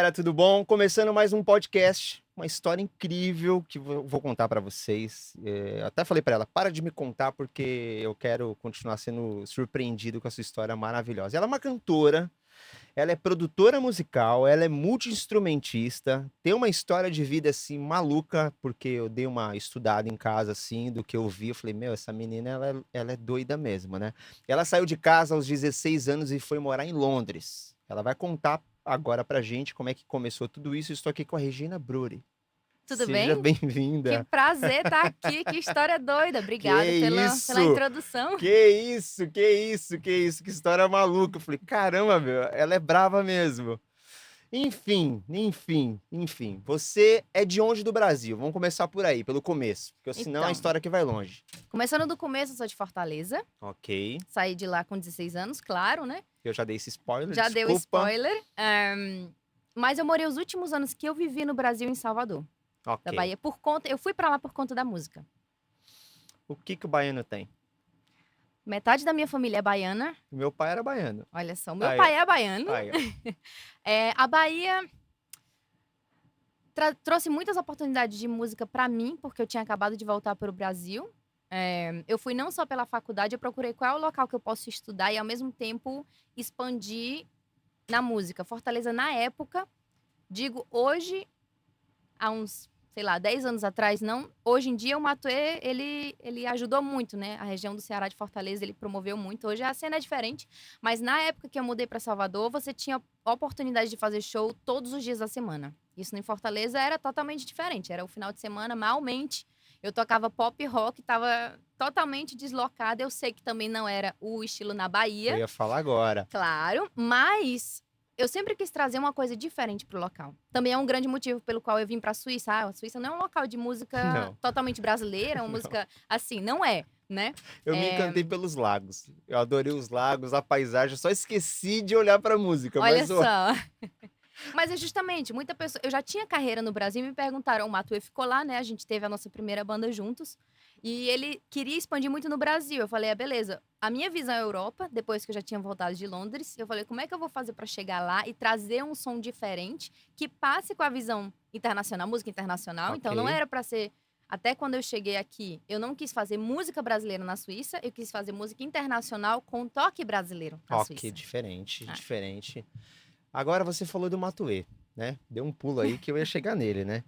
galera, tudo bom? Começando mais um podcast, uma história incrível que vou contar pra vocês. Até falei pra ela, para de me contar porque eu quero continuar sendo surpreendido com a sua história maravilhosa. Ela é uma cantora, ela é produtora musical, ela é multi-instrumentista, tem uma história de vida assim maluca, porque eu dei uma estudada em casa assim, do que eu vi, eu falei, meu, essa menina ela é doida mesmo, né? Ela saiu de casa aos 16 anos e foi morar em Londres. Ela vai contar agora pra gente como é que começou tudo isso. Estou aqui com a Regina Bruri. Tudo Seja bem? Que bem-vinda. prazer estar aqui, que história doida. Que Obrigada pela isso? introdução. Que isso? Que isso? Que isso? Que história maluca. Eu falei, caramba, meu, ela é brava mesmo. Enfim. Você é de onde do Brasil? Vamos começar por aí, pelo começo, porque senão a Então, história aqui vai longe. começando do começo, eu sou de Fortaleza. Ok. Saí de lá com 16 anos, claro, né? Eu já dei esse spoiler, Já deu desculpa. spoiler. Mas eu morei os últimos anos que eu vivi no Brasil, em Salvador, da Ok. Bahia. Eu fui pra lá por conta da música. O que o baiano tem? Metade da minha família é baiana. Meu pai era baiano. Olha só, o meu Aí, pai é baiano. aí, ó. A Bahia trouxe muitas oportunidades de música pra mim, porque eu tinha acabado de voltar para o Brasil. Eu fui não só pela faculdade, eu procurei qual é o local que eu posso estudar e, ao mesmo tempo, expandir na música. Fortaleza, na época, digo hoje, há uns, sei lá, 10 anos atrás, não. Hoje em dia, o Matuê, ele ajudou muito, né? A região do Ceará de Fortaleza, ele promoveu muito. Hoje a cena é diferente, mas na época que eu mudei para Salvador, você tinha oportunidade de fazer show todos os dias da semana. Isso em Fortaleza era totalmente diferente. Era o final de semana, malmente. Eu tocava pop rock, estava totalmente deslocada. Eu sei que também não era o estilo na Eu Bahia, ia falar agora. claro, mas eu sempre quis trazer uma coisa diferente pro local. Também é um grande motivo pelo qual eu vim pra Suíça. A Suíça não é um local de música Não, totalmente brasileira, uma não. música assim, não é, né? Eu me encantei pelos lagos. Eu adorei os lagos, a paisagem. Eu só esqueci de olhar pra música, Olha mas só. Mas é justamente, muita pessoa. Eu já tinha carreira no Brasil e me perguntaram. O Matuê ficou lá, né? A gente teve a nossa primeira banda juntos. E ele queria expandir muito no Brasil. Eu falei, beleza. A minha visão é Europa, depois que eu já tinha voltado de Londres. Eu falei, como é que eu vou fazer pra chegar lá e trazer um som diferente que passe com a visão internacional, música internacional? Então não ok. era pra ser. Até quando eu cheguei aqui, eu não quis fazer música brasileira na Suíça, eu quis fazer música internacional com toque brasileiro na Ok, Suíça. diferente, Ah, diferente. Agora você falou do Matuê, né? Deu um pulo aí que eu ia chegar nele, né?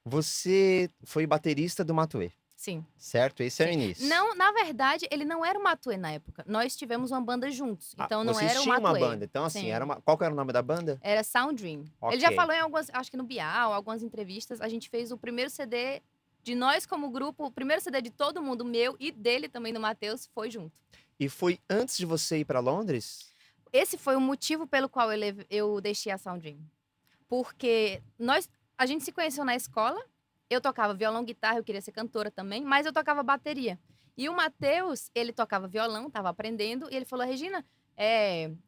Você foi baterista do Matuê, sim. certo? Esse é o Sim. início. Não, na verdade, ele não era o Matuê na época. Nós tivemos uma banda juntos, Ah, então não vocês era o tinham uma Matuê. banda, então assim, Sim. qual que era o nome da banda? Era Sound Dream. Ele já Ok. falou em algumas, acho que no Bial, algumas entrevistas, a gente fez o primeiro CD de nós como grupo, o primeiro CD de todo mundo, meu e dele também, do Matheus, foi junto. E foi antes de você ir pra Londres? Esse foi o motivo pelo qual eu deixei a Sound Dream. Porque a gente se conheceu na escola, eu tocava violão, guitarra, eu queria ser cantora também, mas eu tocava bateria. E o Matheus, ele tocava violão, estava aprendendo, e ele falou, Regina,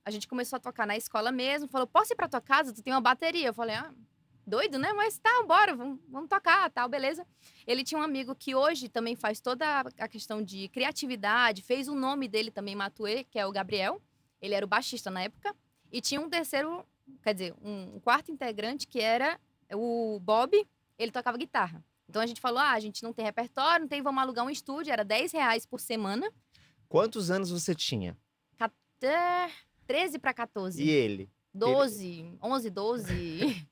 a gente começou a tocar na escola mesmo, falou, posso ir pra tua casa? Tu tem uma bateria? Eu falei, doido, né? Mas tá, bora, vamos tocar, tal, beleza. Ele tinha um amigo que hoje também faz toda a questão de criatividade, fez o nome dele também, Matuê, que é o Gabriel. Ele era o baixista na época. E tinha um terceiro, quer dizer, um quarto integrante que era o Bob, ele tocava guitarra. Então a gente falou, a gente não tem repertório, não tem, vamos alugar um estúdio, era R$ 10 por semana. Quantos anos você tinha? Até 13 para E 14. ele? Ele- 12, 11, 12.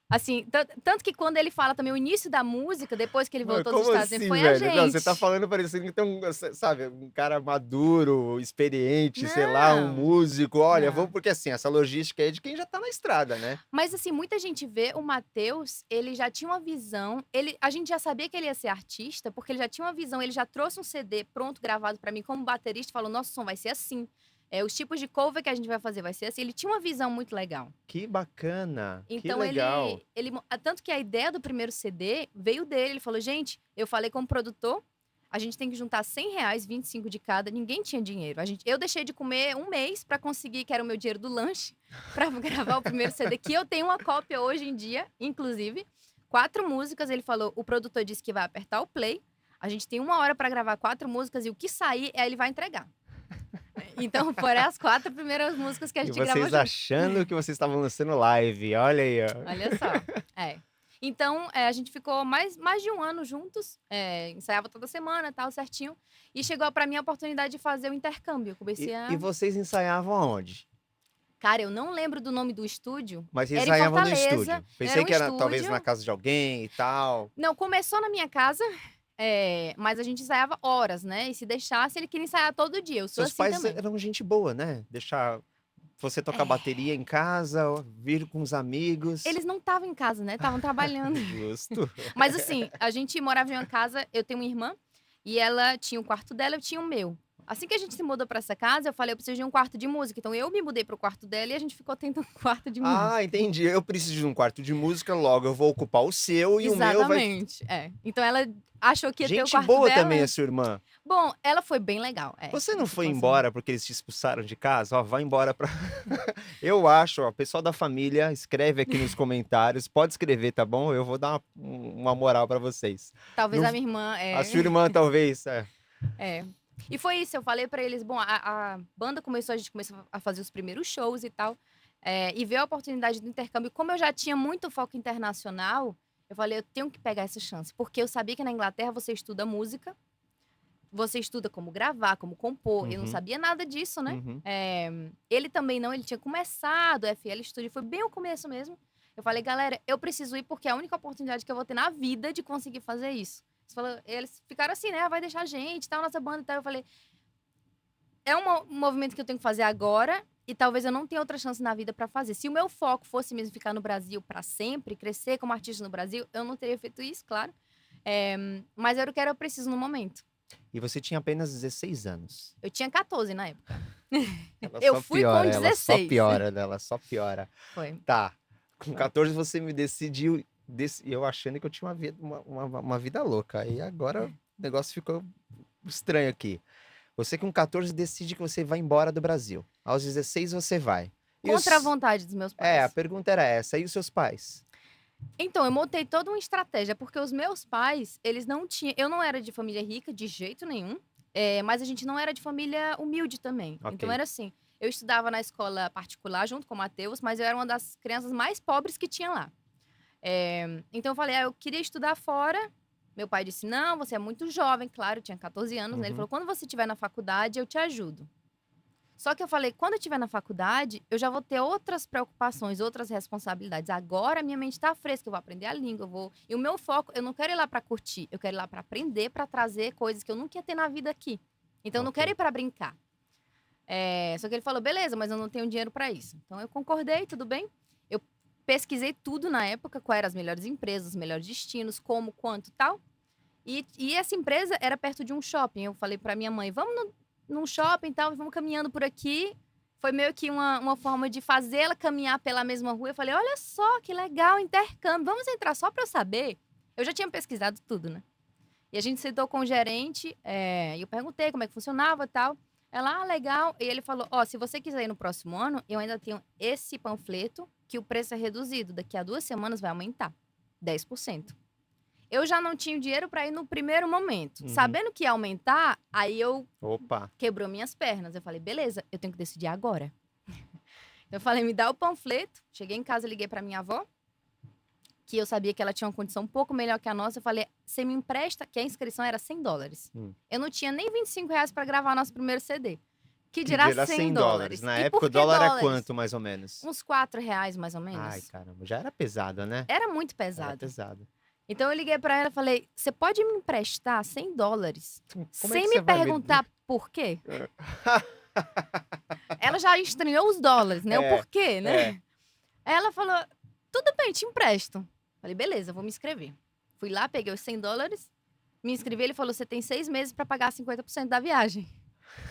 Assim, tanto que quando ele fala também o início da música, depois que ele Mano, voltou dos como Estados Unidos, assim, foi a velho? Não, você tá gente. falando parecendo que tem sabe, um cara maduro, experiente, sei lá, um Não, músico. Olha, vamos não. porque assim, essa logística aí é de quem já tá na estrada, né? Mas assim, muita gente vê o Matheus, ele já tinha uma visão, a gente já sabia que ele ia ser artista, porque ele já tinha uma visão, ele já trouxe um CD pronto, gravado pra mim como baterista, falou, nosso som vai ser assim. Os tipos de cover que a gente vai fazer vai ser assim. Ele tinha uma visão muito legal. Que bacana, que Então legal. tanto que a ideia do primeiro CD veio dele. Ele falou, gente, eu falei como produtor, a gente tem que juntar R$ 100, 25 de cada. Ninguém tinha dinheiro. Eu deixei de comer um mês pra conseguir, que era o meu dinheiro do lanche, pra gravar o primeiro CD, que eu tenho uma cópia hoje em dia, inclusive. 4 músicas, ele falou, o produtor disse que vai apertar o play. A gente tem 1 hora pra gravar 4 músicas e o que sair, ele vai entregar. Então foram as 4 primeiras músicas que a E gente gravou vocês junto. achando que vocês estavam lançando live, olha aí, ó. Olha só. É. Então, a gente ficou mais de 1 ano juntos, ensaiava toda semana, tal, certinho. E chegou pra mim a oportunidade de fazer o intercâmbio. Eu comecei E a vocês ensaiavam aonde? Cara, eu não lembro do nome do estúdio. Mas vocês Era em ensaiavam no Fortaleza, estúdio. era Pensei um que era talvez na estúdio. casa de alguém e tal. Não, começou na minha casa, mas a gente ensaiava horas, né? E se deixasse, ele queria ensaiar todo dia. Eu sou Seus assim pais também. eram gente boa, né? Deixar você tocar bateria em casa, vir com os amigos. Eles não estavam em casa, né? Estavam trabalhando. Justo. Mas assim, a gente morava em uma casa, eu tenho uma irmã, e ela tinha o quarto dela, eu tinha o meu. Assim que a gente se mudou pra essa casa, eu falei, eu preciso de um quarto de música. Então eu me mudei pro quarto dela e a gente ficou tendo um quarto de música. Ah, entendi. Eu preciso de um quarto de música, logo eu vou ocupar o seu e o meu vai. Exatamente, Então ela achou que ia ter o Gente quarto boa dela. também a sua irmã. Bom, ela foi bem legal, Você não esse foi conselho. embora porque eles te expulsaram de casa? Ó, vai embora pra. Eu acho, ó, pessoal da família, escreve aqui nos comentários. Pode escrever, tá bom? Eu vou dar uma moral pra vocês. Talvez Não- a minha irmã, A sua irmã, talvez. É. E foi isso, eu falei pra eles, bom, a banda começou, a gente começou a fazer os primeiros shows e tal, e veio a oportunidade do intercâmbio. Como eu já tinha muito foco internacional, eu falei, eu tenho que pegar essa chance, porque eu sabia que na Inglaterra você estuda música, você estuda como gravar, como compor, eu não Uhum. sabia nada disso, né? Uhum. Ele também não, ele tinha começado o FL Studio, foi bem o começo mesmo. Eu falei, galera, eu preciso ir porque é a única oportunidade que eu vou ter na vida de conseguir fazer isso. Eles ficaram assim, né? Vai deixar a gente, tal, nossa banda e tal. Eu falei, é um movimento que eu tenho que fazer agora e talvez eu não tenha outra chance na vida pra fazer. Se o meu foco fosse mesmo ficar no Brasil pra sempre, crescer como artista no Brasil, eu não teria feito isso, claro. Mas era o que eu preciso no momento. E você tinha apenas 16 anos. Eu tinha 14 na época. Ela Eu só fui piora, com ela só 16. piora, ela só piora. Foi. Tá. Com 14 você me decidiu. Eu achando que eu tinha uma vida louca. Aí agora o negócio ficou estranho aqui. Você com 14 decide que você vai embora do Brasil. Aos 16 você vai. Contra a vontade dos meus pais. A pergunta era essa. E os seus pais? Então, eu montei toda uma estratégia, porque os meus pais, eles não tinham. Eu não era de família rica, de jeito nenhum. Mas a gente não era de família humilde também. Ok. Então era assim. Eu estudava na escola particular junto com o Matheus, mas eu era uma das crianças mais pobres que tinha lá. Então eu falei, eu queria estudar fora. Meu pai disse, não, você é muito jovem, claro, eu tinha 14 anos, né? Ele Uhum. falou, quando você estiver na faculdade, eu te ajudo. Só que eu falei, quando eu estiver na faculdade, eu já vou ter outras preocupações, outras responsabilidades. Agora minha mente tá fresca, eu vou aprender a língua, E o meu foco, eu não quero ir lá pra curtir, eu quero ir lá pra aprender, pra trazer coisas que eu nunca ia ter na vida aqui. Então eu não quero ir pra brincar. Só que ele falou, beleza, mas eu não tenho dinheiro pra isso. Então eu concordei, tudo bem. Eu pesquisei tudo na época, quais eram as melhores empresas, os melhores destinos, como, quanto, tal. E essa empresa era perto de um shopping. Eu falei pra minha mãe, vamos num shopping e tal, vamos caminhando por aqui. Foi meio que uma forma de fazê-la caminhar pela mesma rua. Eu falei, olha só, que legal, intercâmbio. Vamos entrar só pra eu saber. Eu já tinha pesquisado tudo, né? E a gente sentou com o gerente, e eu perguntei como é que funcionava e tal. Ela, legal. E ele falou, se você quiser ir no próximo ano, eu ainda tenho esse panfleto que o preço é reduzido. Daqui a 2 semanas vai aumentar 10%. Eu já não tinha dinheiro para ir no primeiro momento. Uhum. Sabendo que ia aumentar, aí Opa. quebrou minhas pernas. Eu falei, beleza, eu tenho que decidir agora. Eu falei, me dá o panfleto. Cheguei em casa, liguei para minha avó, que eu sabia que ela tinha uma condição um pouco melhor que a nossa. Eu falei, você me empresta, que a inscrição era $100. Eu não tinha nem R$25 para gravar nosso primeiro CD. Que dirá $100. Na E época por o que dólar era dólares? quanto, mais ou menos? Uns R$4, mais ou menos. Ai, caramba, já era pesado, né? Era muito Era pesado. pesado. Então eu liguei pra ela e falei, você pode me emprestar $100? Como é Sem que me você vai perguntar por quê? Ela já estranhou os dólares, né? O porquê, né? Aí ela falou, tudo bem, te empresto. Falei, beleza, vou me inscrever. Fui lá, peguei os $100, me inscrevi. Ele falou, você tem 6 meses pra pagar 50% da viagem.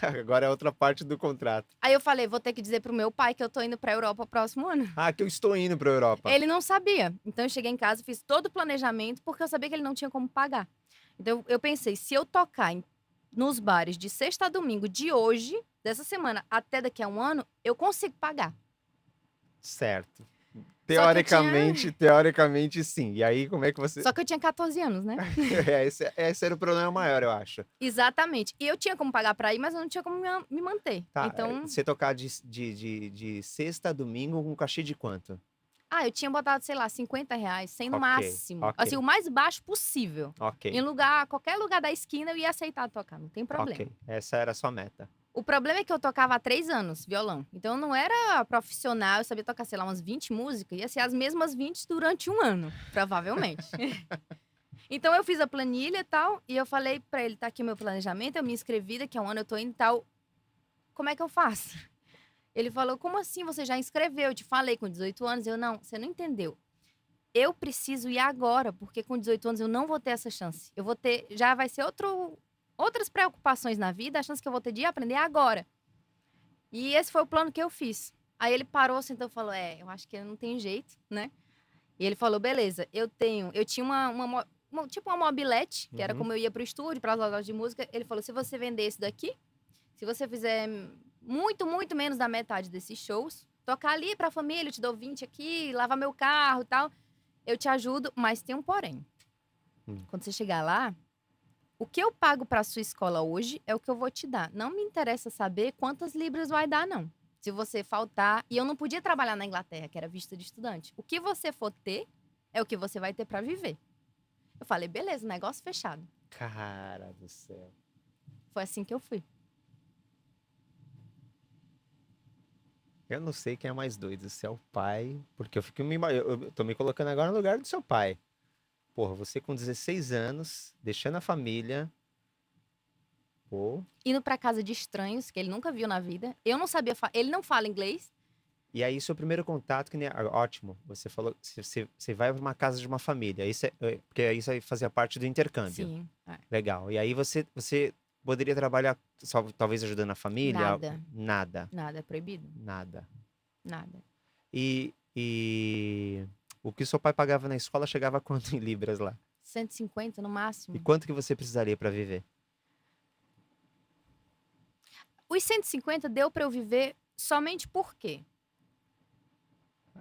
Agora é outra parte do contrato. Aí eu falei, vou ter que dizer pro meu pai que eu tô indo pra Europa próximo ano. Ah, que eu estou indo pra Europa. Ele não sabia. Então eu cheguei em casa, fiz todo o planejamento, porque eu sabia que ele não tinha como pagar. Então eu pensei, se eu tocar nos bares de sexta a domingo de hoje, dessa semana, até daqui a um ano, eu consigo pagar. Certo. Teoricamente, sim. E aí, como é que você. Só que eu tinha 14 anos, né? Esse era o problema maior, eu acho. Exatamente. E eu tinha como pagar pra ir, mas eu não tinha como me manter. Tá, Então, você tocar de sexta a domingo com cachê de quanto? eu tinha botado, sei lá, R$ 50, 100 no Ok, máximo. ok, Assim, o mais baixo possível. ok, Em qualquer lugar da esquina eu ia aceitar tocar, não tem problema. ok. Essa era a sua meta. O problema é que eu tocava há 3 anos violão. Então eu não era profissional, eu sabia tocar, sei lá, umas 20 músicas. Ia ser as mesmas 20 durante um ano, provavelmente. Então eu fiz a planilha e tal, e eu falei pra ele, tá aqui o meu planejamento, eu me inscrevi, daqui a um ano eu tô indo e tal. Como é que eu faço? Ele falou, como assim? Você já inscreveu? Eu te falei com 18 anos. Eu, não, você não entendeu. Eu preciso ir agora, porque com 18 anos eu não vou ter essa chance. Eu vou ter, já vai ser outras preocupações na vida, a chance que eu vou ter de aprender é agora. E esse foi o plano que eu fiz. Aí ele parou, sentou e falou, eu acho que não tem jeito, né? E ele falou, beleza, eu tinha tipo uma mobilete, que era Uhum. como eu ia pro estúdio, para as aulas de música. Ele falou, se você vender esse daqui, se você fizer muito, muito menos da metade desses shows, tocar ali pra família, eu te dou 20 aqui, lavar meu carro e tal, eu te ajudo, mas tem um porém. Quando você chegar lá, o que eu pago pra sua escola hoje é o que eu vou te dar. Não me interessa saber quantas libras vai dar, não. Se você faltar, e eu não podia trabalhar na Inglaterra, que era vista de estudante. O que você for ter é o que você vai ter pra viver. Eu falei, beleza, negócio fechado. Cara do céu. Foi assim que eu fui. Eu não sei quem é mais doido, se é o pai, porque eu tô me colocando agora no lugar do seu pai. Porra, você com 16 anos, deixando a família, pô. Indo pra casa de estranhos, que ele nunca viu na vida. Eu não sabia, ele não fala inglês. E aí, seu primeiro contato, que nem, ótimo, você falou, você vai pra uma casa de uma família, porque isso aí fazia parte do intercâmbio. Sim. Legal. E aí você poderia trabalhar, só, talvez ajudando a família? Nada. Nada. Nada, é proibido. Nada. Nada. E o que seu pai pagava na escola chegava a quanto em libras lá? 150 no E máximo. quanto que você precisaria para viver? Os 150 deu pra eu viver somente por quê?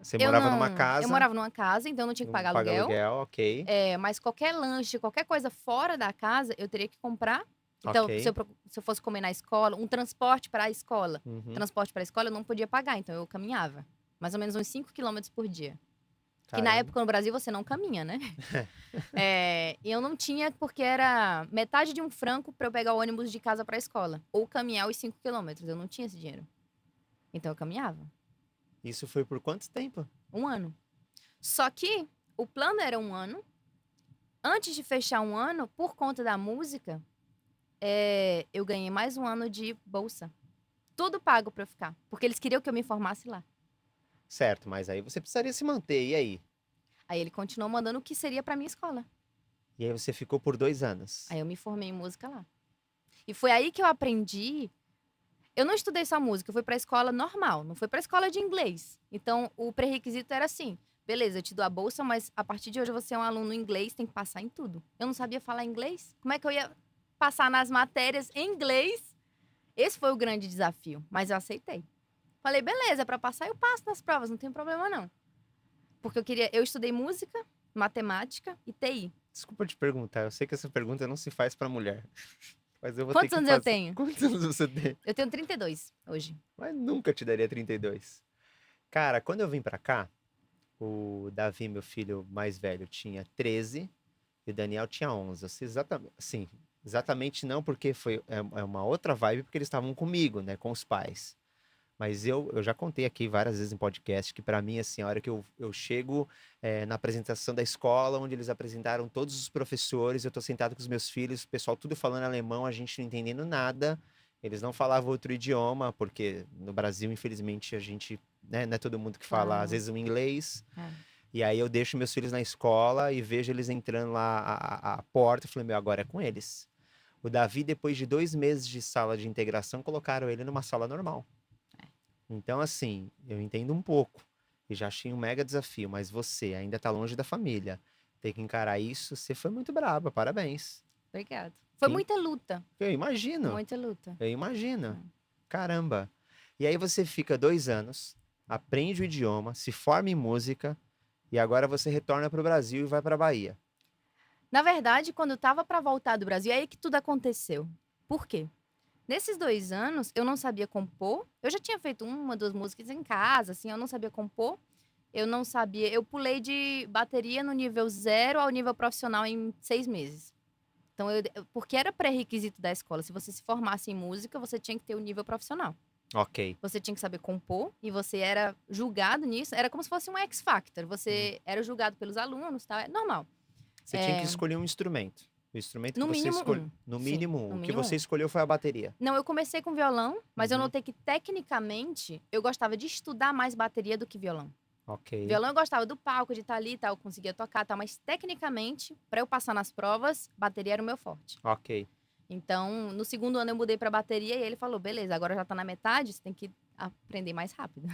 Você morava numa Eu casa, morava numa casa, então eu não tinha que não pagar paga aluguel. aluguel, ok, Mas qualquer lanche, qualquer coisa fora da casa, eu teria que comprar. Então, ok. se eu fosse comer na escola, um transporte para a escola. Uhum. Transporte para a escola eu não podia pagar, então eu caminhava. Mais ou menos uns 5 quilômetros por dia. Que na Caramba. época no Brasil você não caminha, né? E eu não tinha, porque era metade de um franco para eu pegar o ônibus de casa para a escola. Ou caminhar os 5 quilômetros. Eu não tinha esse dinheiro. Então eu caminhava. Isso foi por quanto tempo? 1 ano. Só que o plano era 1 ano. Antes de fechar 1 ano, por conta da música, eu ganhei mais 1 ano de bolsa. Tudo pago pra eu ficar. Porque eles queriam que eu me formasse lá. Certo, mas aí você precisaria se manter, e aí? Aí ele continuou mandando o que seria pra minha escola. E aí você ficou por 2 anos. Aí eu me formei em música lá. E foi aí que eu aprendi. Eu não estudei só música, eu fui pra escola normal, não foi pra escola de inglês. Então, o pré-requisito era assim: beleza, eu te dou a bolsa, mas a partir de hoje você é um aluno inglês, tem que passar em tudo. Eu não sabia falar inglês? Como é que eu ia passar nas matérias em inglês? Esse foi o grande desafio, mas eu aceitei. Falei, beleza, pra passar eu passo nas provas, não tem problema não. Porque eu estudei música, matemática e TI. Desculpa te perguntar, eu sei que essa pergunta não se faz pra mulher. Mas eu vou ter Quantos que anos eu fazer. tenho? Quantos anos você tem? Eu tenho 32 hoje. Mas nunca te daria 32. Cara, quando eu vim pra cá, o Davi, meu filho mais velho, tinha 13 e o Daniel tinha 11. Exatamente não, porque é uma outra vibe, porque eles estavam comigo, né, com os pais. Mas eu já contei aqui várias vezes em podcast que pra mim, assim, a hora que eu chego na apresentação da escola, onde eles apresentaram todos os professores, eu tô sentado com os meus filhos, o pessoal tudo falando alemão, a gente não entendendo nada. Eles não falavam outro idioma, porque no Brasil, infelizmente, a gente, né, não é todo mundo que fala, às Fala. vezes, o inglês. É. E aí eu deixo meus filhos na escola e vejo eles entrando lá a porta. Eu falei, meu, agora é com eles. O Davi, depois de 2 meses de sala de integração, colocaram ele numa sala normal. Então, assim, eu entendo um pouco. E já achei um mega desafio, mas você ainda tá longe da família. Ter que encarar isso, você foi muito braba, parabéns. Obrigada. Foi Quem- muita luta. Eu imagino, Muita luta. eu imagino. Caramba. E aí você fica 2 anos aprende o idioma, se forma em música e agora você retorna para o Brasil e vai para a Bahia. Na verdade, quando eu tava pra voltar do Brasil, é aí que tudo aconteceu. Por quê? Nesses 2 anos, eu não sabia compor. Eu já tinha feito 1, 2 músicas em casa, assim, eu não sabia compor. Eu não sabia eu pulei de bateria no nível 0 ao nível profissional em 6 meses. Então porque era pré-requisito da escola, se você se formasse em música, você tinha que ter o nível profissional. Ok. Você tinha que saber compor e você era julgado nisso, era como se fosse um X Factor, Uhum. você era julgado pelos alunos, tal, é normal. Você tinha que escolher um instrumento. O instrumento que No você mínimo escolheu. 1. No Sim, mínimo um. no O que mínimo você 1. escolheu foi a bateria. Não, eu comecei com violão, mas eu Uhum. notei que tecnicamente eu gostava de estudar mais bateria do que violão. Ok. Violão eu gostava do palco, de estar ali e tal, eu conseguia tocar, tal, mas tecnicamente, pra eu passar nas provas, bateria era o meu forte. Ok. Então, no 2º ano eu mudei pra bateria e ele falou: "Beleza, agora já tá na metade, você tem que aprender mais rápido".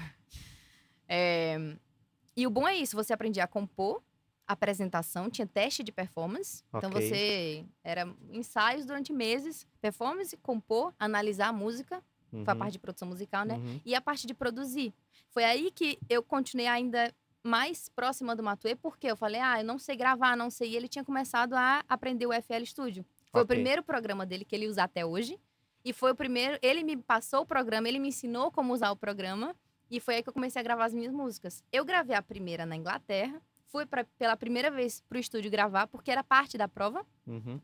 E o bom é isso, você aprendia a compor, apresentação, tinha teste de performance, então Ok. você era ensaios durante meses, performance, compor, analisar a música, foi a Uhum. parte de produção musical, né, Uhum. e a parte de produzir. Foi aí que eu continuei ainda mais próxima do Matuê, porque eu falei: "Ah, eu não sei gravar, não sei", e ele tinha começado a aprender o FL Studio. Foi o Ok. primeiro programa dele que ele usa até hoje, e foi o primeiro ele me passou o programa, ele me ensinou como usar o programa, e foi aí que eu comecei a gravar as minhas músicas. Eu gravei a primeira na Inglaterra, fui pela primeira vez pro estúdio gravar, porque era parte da prova. Uhum.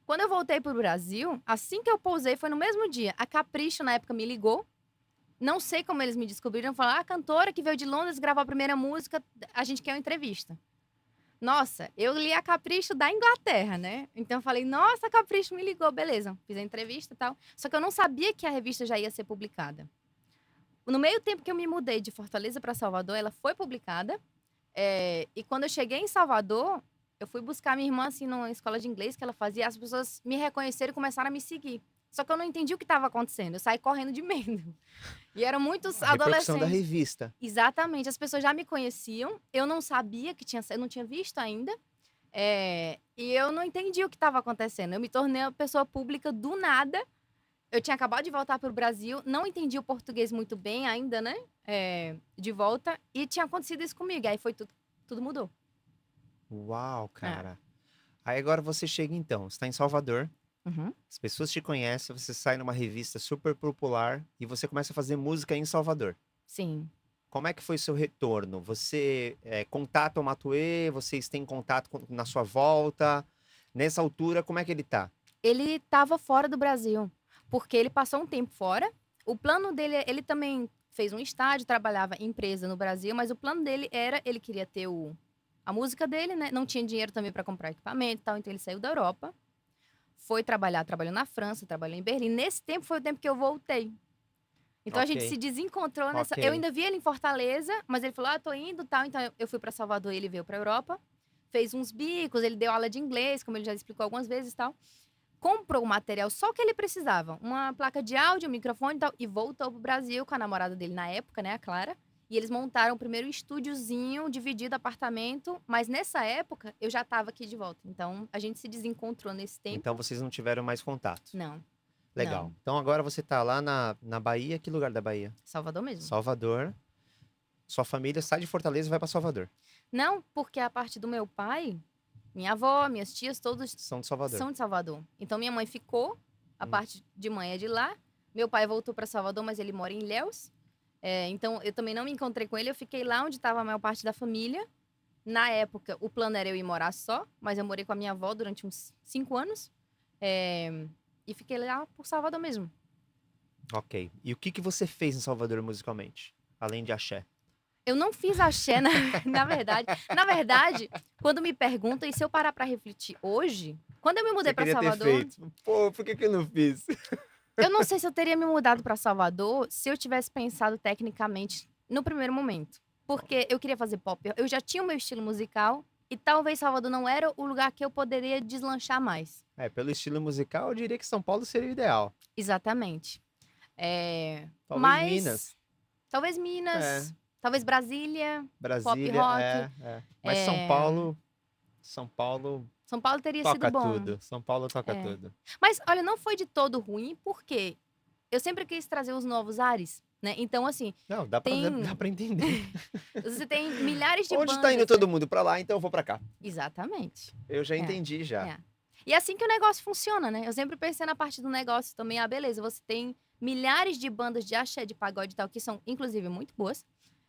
Quando eu voltei pro Brasil, assim que eu pousei, foi no mesmo dia. A Capricho, na época, me ligou. Não sei como eles me descobriram. Falaram: "Ah, a cantora que veio de Londres gravar a primeira música, a gente quer uma entrevista". Nossa, eu li a Capricho da Inglaterra, né? Então eu falei: "Nossa, a Capricho me ligou, beleza". Fiz a entrevista e tal. Só que eu não sabia que a revista já ia ser publicada. No meio tempo que eu me mudei de Fortaleza para Salvador, ela foi publicada. E quando eu cheguei em Salvador, eu fui buscar minha irmã, assim, numa escola de inglês que ela fazia, e as pessoas me reconheceram e começaram a me seguir. Só que eu não entendi o que estava acontecendo, eu saí correndo de medo. E eram muitos A repercussão da adolescentes. revista. Exatamente, as pessoas já me conheciam, eu não sabia que tinha, eu não tinha visto ainda, e eu não entendi o que estava acontecendo. Eu me tornei uma pessoa pública do nada. Eu tinha acabado de voltar para o Brasil, não entendi o português muito bem ainda, né? De volta, e tinha acontecido isso comigo. Aí foi tudo mudou. Uau, É. cara. Aí agora você chega então, você está em Salvador, Uhum. as pessoas te conhecem, você sai numa revista super popular e você começa a fazer música em Salvador. Sim. Como é que foi seu retorno? Você contata o Matuê? Vocês têm contato na sua volta? Nessa altura, como é que ele tá? Ele estava fora do Brasil, porque ele passou um tempo fora. O plano dele, ele também fez um estágio, trabalhava em empresa no Brasil, mas o plano dele era, ele queria ter a música dele, né? Não tinha dinheiro também para comprar equipamento e tal, então ele saiu da Europa, foi trabalhar, trabalhou na França, trabalhou em Berlim. Nesse tempo foi o tempo que eu voltei. Então a Ok, gente se desencontrou nessa. Eu ok. ainda vi ele em Fortaleza, mas ele falou: "Ah, tô indo", tal. Então eu fui para Salvador, ele veio para Europa, fez uns bicos, ele deu aula de inglês, como ele já explicou algumas vezes, tal. Comprou o material só que ele precisava, uma placa de áudio, um microfone e tal, e voltou pro Brasil com a namorada dele na época, né, a Clara. E eles montaram o primeiro estúdiozinho, dividido apartamento, mas nessa época eu já estava aqui de volta. Então a gente se desencontrou nesse Então tempo. vocês não tiveram mais contato. Não, Legal. não, Então agora você tá lá na Bahia. Que lugar da Bahia? Salvador mesmo. Salvador. Sua família sai de Fortaleza e vai para Salvador. Não, porque a parte do meu pai, minha avó, minhas tias, todos São de Salvador. são de Salvador. Então minha mãe ficou, a Hum. parte de mãe é de lá. Meu pai voltou para Salvador, mas ele mora em Ilhéus. Então eu também não me encontrei com ele, eu fiquei lá onde estava a maior parte da família. Na época, o plano era eu ir morar só, mas eu morei com a minha avó durante uns 5 anos. E fiquei lá por Salvador mesmo. Ok. E o que que você fez em Salvador musicalmente? Além de axé. Eu não fiz axé, na verdade. Na verdade, quando me perguntam, e se eu parar pra refletir hoje, quando eu me mudei Você pra queria ter Salvador, feito. Pô, por que que eu não fiz? eu não sei se eu teria me mudado pra Salvador se eu tivesse pensado tecnicamente no primeiro momento. Porque eu queria fazer pop, eu já tinha o meu estilo musical, e talvez Salvador não era o lugar que eu poderia deslanchar mais. Pelo estilo musical, eu diria que São Paulo seria o ideal. Exatamente. Talvez Mas Minas. talvez É, Minas, talvez Brasília, pop Brasília, rock. Mas São eh, Paulo, São Paulo São Paulo teria sido toca bom. tudo. São Paulo toca É. tudo. Mas olha, não foi de todo ruim, porque eu sempre quis trazer os novos ares, né? Então, assim, Não, dá pra entender. você tem milhares de Onde bandas, tá indo né? todo mundo? Pra lá, então eu vou pra cá. Exatamente. Eu já É, entendi já. é. E é assim que o negócio funciona, né? Eu sempre pensei na parte do negócio também. Ah, beleza, você tem milhares de bandas de axé, de pagode e tal, que são, inclusive, muito boas.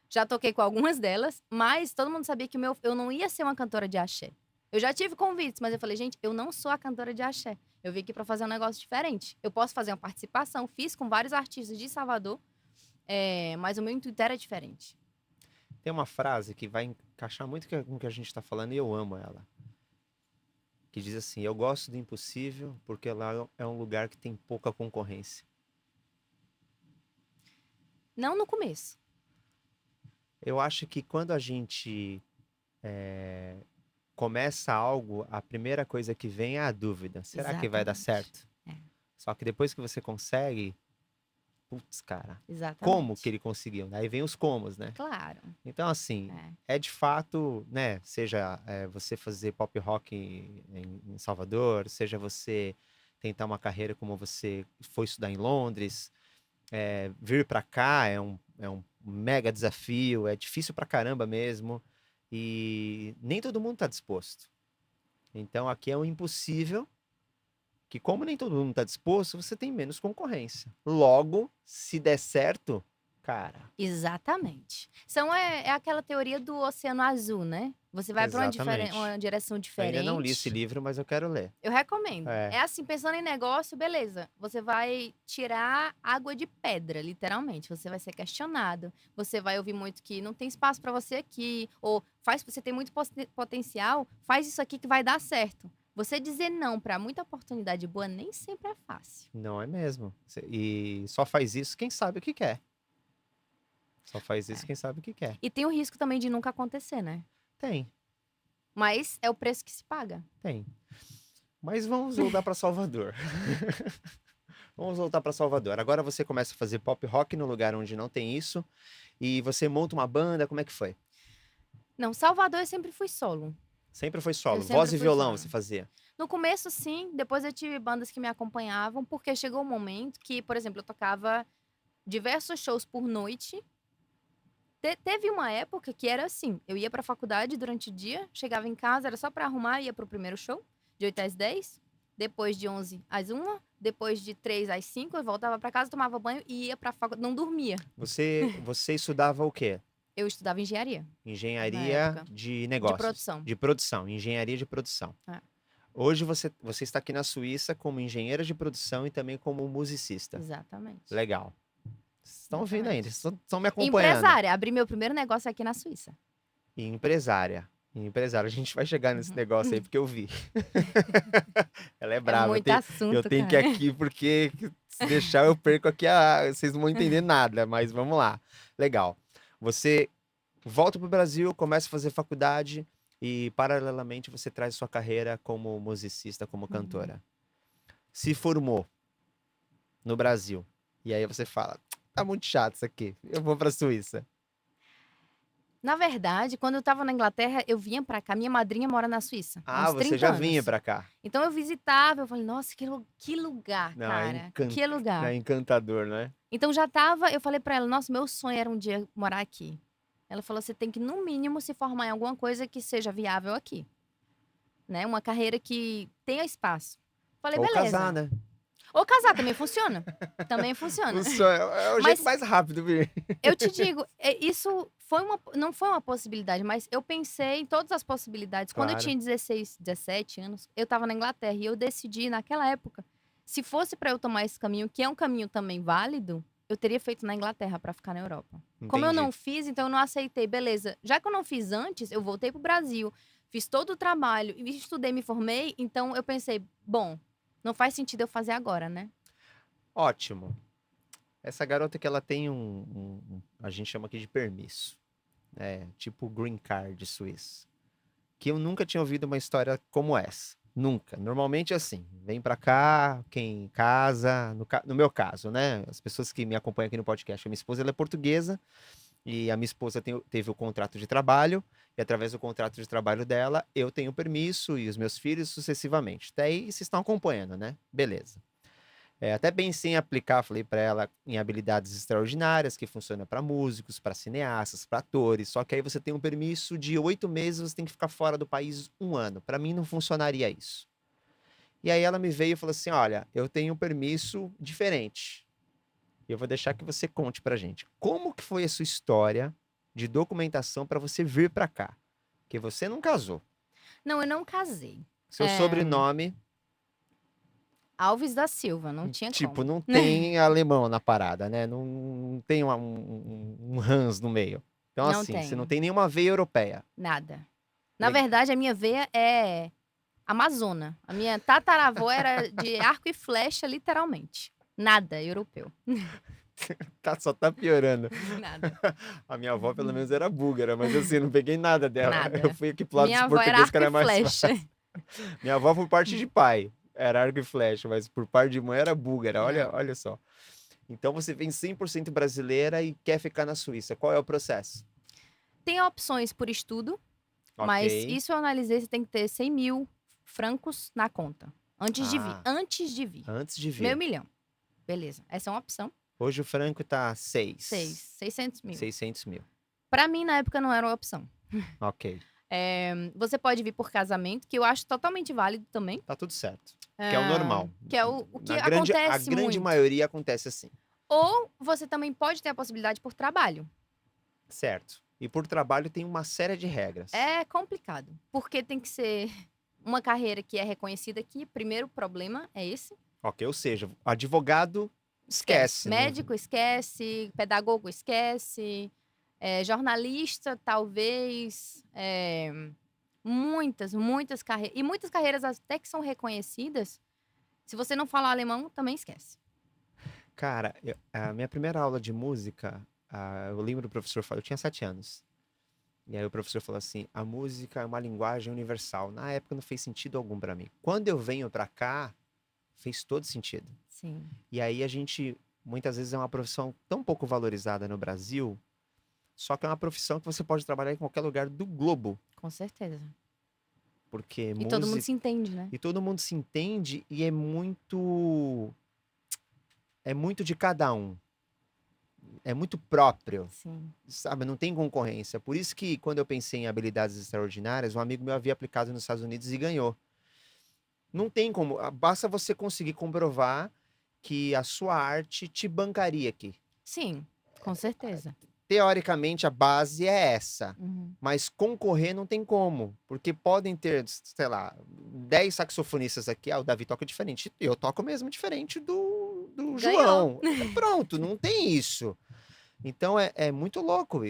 Já toquei com algumas delas, mas todo mundo sabia que eu não ia ser uma cantora de axé. Eu já tive convites, mas eu falei, gente, eu não sou a cantora de axé. Eu vim aqui pra fazer um negócio diferente. Eu posso fazer uma participação, fiz com vários artistas de Salvador, mas o meu intuito era diferente. Tem uma frase que vai encaixar muito com o que a gente tá falando e eu amo ela. Que diz assim: eu gosto do impossível porque lá é um lugar que tem pouca concorrência. Não no começo. Eu acho que quando a gente começa algo, a primeira coisa que vem é a dúvida. Será que vai dar Exatamente. certo? É. Só que depois que você consegue, putz, cara, como que Exatamente. ele conseguiu? Aí vem os comos, né? Claro. Então, assim, É. é de fato, né? Seja você fazer pop rock em Salvador, seja você tentar uma carreira como você foi estudar em Londres, vir pra cá é um mega desafio, é difícil pra caramba mesmo, e nem todo mundo tá disposto. Então, aqui é um impossível, que como nem todo mundo tá disposto, você tem menos concorrência. Logo, se der certo, cara, Exatamente. É aquela teoria do oceano azul, né? Você vai para exatamente. uma direção Ainda não li esse diferente. livro, mas eu quero ler. Eu recomendo. É, É assim, pensando em negócio, beleza. Você vai tirar água de pedra, literalmente. Você vai ser questionado. Você vai ouvir muito que não tem espaço para você aqui. Ou você tem muito potencial, faz isso aqui que vai dar certo. Você dizer não para muita oportunidade boa nem sempre é fácil. não é mesmo. E só faz isso quem sabe o que quer. Só faz isso É. quem sabe o que quer. E tem o risco também de nunca acontecer, né? Tem, Mas é o preço que se paga. tem. Mas vamos voltar para Salvador. Vamos voltar para Salvador. Agora você começa a fazer pop rock no lugar onde não tem isso. E você monta uma banda, como é que foi? Não, Salvador eu sempre fui solo. Sempre foi Eu solo. sempre Voz e fui violão solo. você fazia? No começo, sim. Depois eu tive bandas que me acompanhavam, porque chegou um momento que, por exemplo, eu tocava diversos shows por noite. Teve uma época que era assim: eu ia pra faculdade durante o dia, chegava em casa, era só pra arrumar, ia pro primeiro show, de 8 às 10, depois de 11 às 1, depois de 3 às 5, eu voltava pra casa, tomava banho e ia pra faculdade. Não dormia. Você estudava o quê? Eu estudava engenharia na Engenharia época, de de negócios. produção. De produção. Engenharia de produção. É, Hoje você está aqui na Suíça como engenheira de produção e também como musicista. exatamente. Legal. Vocês estão ouvindo ainda, Exatamente. vocês estão me acompanhando. Empresária, abri meu primeiro negócio aqui na Suíça. E empresária. E empresária, a gente vai chegar nesse Uhum. negócio aí porque eu vi. Ela é É brava. muito Eu assunto, tenho que ir cara. aqui porque se deixar eu perco aqui. Vocês não vão entender nada, mas vamos lá. Legal. Você volta para o Brasil, começa a fazer faculdade e, paralelamente, você traz sua carreira como musicista, como Uhum. cantora. Se formou no Brasil. E aí você fala, tá muito chato isso aqui. Eu vou pra Suíça. Na verdade, quando eu estava na Inglaterra, eu vinha pra cá. Minha madrinha mora na Suíça há Ah, uns você 30 já vinha anos. pra cá. Então eu visitava, eu falei, nossa, que lugar, Não, cara. Que lugar. é encantador, né? Então eu falei pra ela, nossa, meu sonho era um dia morar aqui. Ela falou, você tem que, no mínimo, se formar em alguma coisa que seja viável aqui. Né? Uma carreira que tenha espaço. Falei, Ou casar, beleza. né? Ou casar também funciona. Também funciona. É o jeito Mas mais rápido, vir. eu te digo, isso não foi uma possibilidade, mas eu pensei em todas as possibilidades. Quando eu Claro. tinha 16, 17 anos, eu estava na Inglaterra e eu decidi, naquela época, se fosse para eu tomar esse caminho, que é um caminho também válido, eu teria feito na Inglaterra para ficar na Europa. Como eu não Entendi. fiz, então eu não aceitei. Beleza, já que eu não fiz antes, eu voltei pro Brasil, fiz todo o trabalho, estudei, me formei, então eu pensei, bom, não faz sentido eu fazer agora, né? Ótimo. Essa garota que ela tem a gente chama aqui de permisso. Tipo green card suíço. Que eu nunca tinha ouvido uma história como essa. Nunca. Normalmente é assim, vem pra cá, quem casa, no meu caso, né? As pessoas que me acompanham aqui no podcast, a minha esposa ela é portuguesa e a minha esposa teve o contrato de trabalho e através do contrato de trabalho dela eu tenho permisso e os meus filhos sucessivamente. Até aí vocês estão acompanhando, né? Beleza. Até pensei em aplicar, falei para ela, em habilidades extraordinárias, que funciona para músicos, para cineastas, para atores. Só que aí você tem um permisso de 8 meses, você tem que ficar fora do país um ano. Para mim não funcionaria isso. E aí ela me veio e falou assim: olha, eu tenho um permisso diferente. E eu vou deixar que você conte pra gente. Como que foi a sua história de documentação para você vir para cá? Porque você não casou. Não, eu não casei. Seu sobrenome, Alves da Silva, não tinha tipo, como. não tem alemão na parada, né? Não tem um Hans no meio. Então, Não assim, você não tenho, tem nenhuma veia europeia. nada. Na Le- verdade, a minha veia é amazona. A minha tataravó era de arco e flecha, literalmente. Nada europeu. Só tá piorando. Nada. A minha avó, pelo menos, era búlgara, mas assim, não peguei nada dela. Eu Nada. fui aqui pro lado dos Minha avó era portugueses, que arco e era mais flecha. fácil. Minha avó, por parte de pai, era arco e flecha, mas por parte de mãe era búlgara. Olha, Não. olha só. Então você vem 100% brasileira e quer ficar na Suíça. Qual é o processo? Tem opções por estudo, mas Ok. isso eu analisei, você tem que ter 100 mil francos na conta. Antes de vir. Ah, Antes de vir. antes de Meio vir. milhão. Beleza. Essa é uma opção. Hoje o franco tá 600 mil. 600 mil. Pra mim, na época, não era uma opção. Ok. Você pode vir por casamento, que eu acho totalmente válido também. Tá tudo certo. Que é o normal. Que é o que A acontece grande muito. maioria acontece assim. Ou você também pode ter a possibilidade por trabalho. Certo. E por trabalho tem uma série de regras. É complicado, porque tem que ser uma carreira que é reconhecida aqui. Primeiro problema é esse. Ok, ou seja, advogado esquece. não- Médico esquece, pedagogo esquece, jornalista talvez, muitas carreiras. E muitas carreiras até que são reconhecidas, se você não falar alemão, também esquece. Cara, a minha primeira aula de música, eu lembro do professor, eu tinha 7 anos. E aí o professor falou assim: a música é uma linguagem universal. Na época não fez sentido algum pra mim. Quando eu venho pra cá, fez todo sentido. Sim, E aí a gente, muitas vezes, é uma profissão tão pouco valorizada no Brasil, só que é uma profissão que você pode trabalhar em qualquer lugar do globo. com certeza. Porque E todo mundo música. se entende, né? E todo mundo se entende e é muito. É muito de cada um. É muito próprio. Sim. Sabe? Não tem concorrência. Por isso que, quando eu pensei em habilidades extraordinárias, um amigo meu havia aplicado nos Estados Unidos e ganhou. Não tem como. Basta você conseguir comprovar que a sua arte te bancaria aqui. Sim, com certeza. Teoricamente, a base é essa. Uhum. Mas concorrer não tem como. Porque podem ter, sei lá, 10 saxofonistas aqui. O Davi toca diferente. Eu toco mesmo diferente do Ganhou. João. Pronto, não tem isso. Então é muito louco.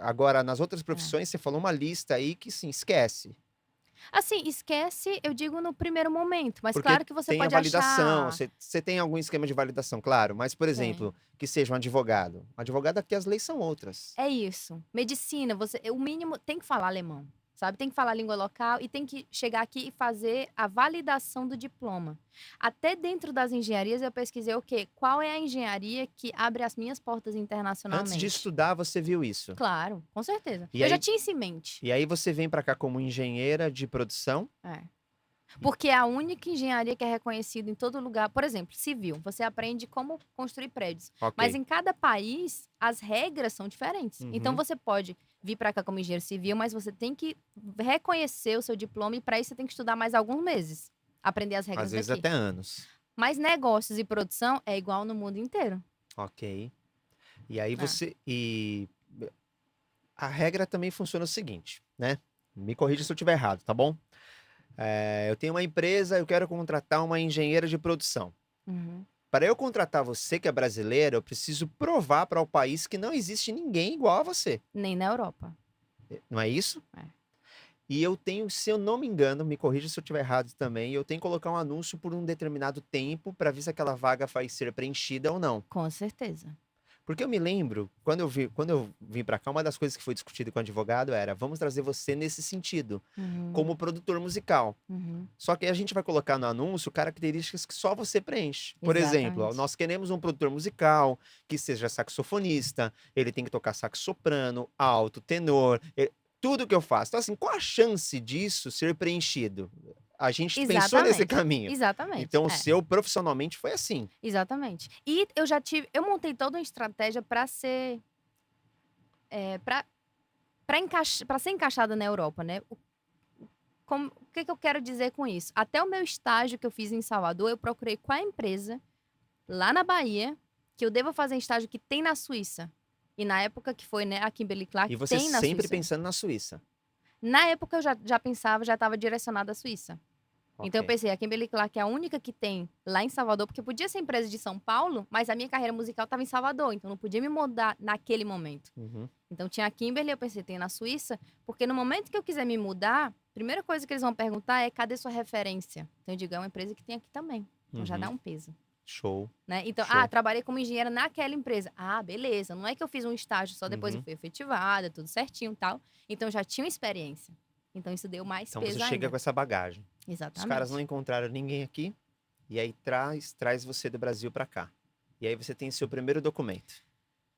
Agora, nas outras profissões, você falou uma lista aí que, sim, esquece. Assim, esquece, eu digo no primeiro momento, mas Porque claro que você tem a pode validação, achar. você tem algum esquema de validação, claro. Mas, por Tem. exemplo, que seja um advogado. Um advogado aqui, as leis são outras. É isso. Medicina, o mínimo tem que falar alemão, sabe? Tem que falar língua local e tem que chegar aqui e fazer a validação do diploma. Até dentro das engenharias eu pesquisei o quê? Qual é a engenharia que abre as minhas portas internacionalmente? Antes de estudar, você viu isso. Claro, com certeza. E Eu já aí, tinha isso em mente. e aí você vem para cá como engenheira de produção. É. Porque é a única engenharia que é reconhecida em todo lugar. Por exemplo, civil. Você aprende como construir prédios. Ok. Mas em cada país, as regras são diferentes. Uhum. Então você pode vir para cá como engenheiro civil, mas você tem que reconhecer o seu diploma e para isso você tem que estudar mais alguns meses. Aprender as regras Às vezes daqui. até anos. Mas negócios e produção é igual no mundo inteiro. Ok. E aí você. E a regra também funciona o seguinte, né? Me corrija se eu estiver errado, tá bom? Eu tenho uma empresa, eu quero contratar uma engenheira de produção. Uhum. Para eu contratar você, que é brasileiro, eu preciso provar para o país que não existe ninguém igual a você. Nem na Europa. Não é isso? É. E eu tenho, se eu não me engano, me corrija se eu estiver errado também, eu tenho que colocar um anúncio por um determinado tempo para ver se aquela vaga vai ser preenchida ou não. Com certeza. Porque eu me lembro, quando eu vim para cá, uma das coisas que foi discutida com o advogado era: vamos trazer você nesse sentido, como produtor musical. Uhum. Só que a gente vai colocar no anúncio características que só você preenche. Por exemplo, Exatamente. nós queremos um produtor musical que seja saxofonista, ele tem que tocar sax soprano, alto, tenor, tudo que eu faço. Então, assim, qual a chance disso ser preenchido? a gente pensou nesse Exatamente. caminho. Exatamente. Então, o seu profissionalmente foi assim. Exatamente. E eu montei toda uma estratégia para ser, para ser encaixada na Europa, né? O que eu quero dizer com isso? Até o meu estágio que eu fiz em Salvador, eu procurei qual é a empresa lá na Bahia que eu devo fazer estágio que tem na Suíça. E na época que foi, né, a Kimberly Clark, E você tem na sempre Suíça. pensando na Suíça. Na época eu já pensava, já estava direcionada à Suíça. Então eu Ok. pensei, a Kimberly Clark é a única que tem lá em Salvador, porque podia ser empresa de São Paulo, mas a minha carreira musical estava em Salvador, então não podia me mudar naquele momento. Uhum. Então tinha a Kimberly, eu pensei, tem na Suíça, porque no momento que eu quiser me mudar, a primeira coisa que eles vão perguntar é cadê sua referência? Então eu digo, é uma empresa que tem aqui também. Então já dá um peso. Show. Né? Então, Show. trabalhei como engenheira naquela empresa. Ah, beleza. Não é que eu fiz um estágio, só depois eu Uhum. fui efetivada, tudo certinho e tal. Então já tinha experiência. Então isso deu mais Então peso você chega ainda. com essa bagagem. Os Exatamente. caras não encontraram ninguém aqui. E aí traz você do Brasil pra cá. E aí você tem seu primeiro documento.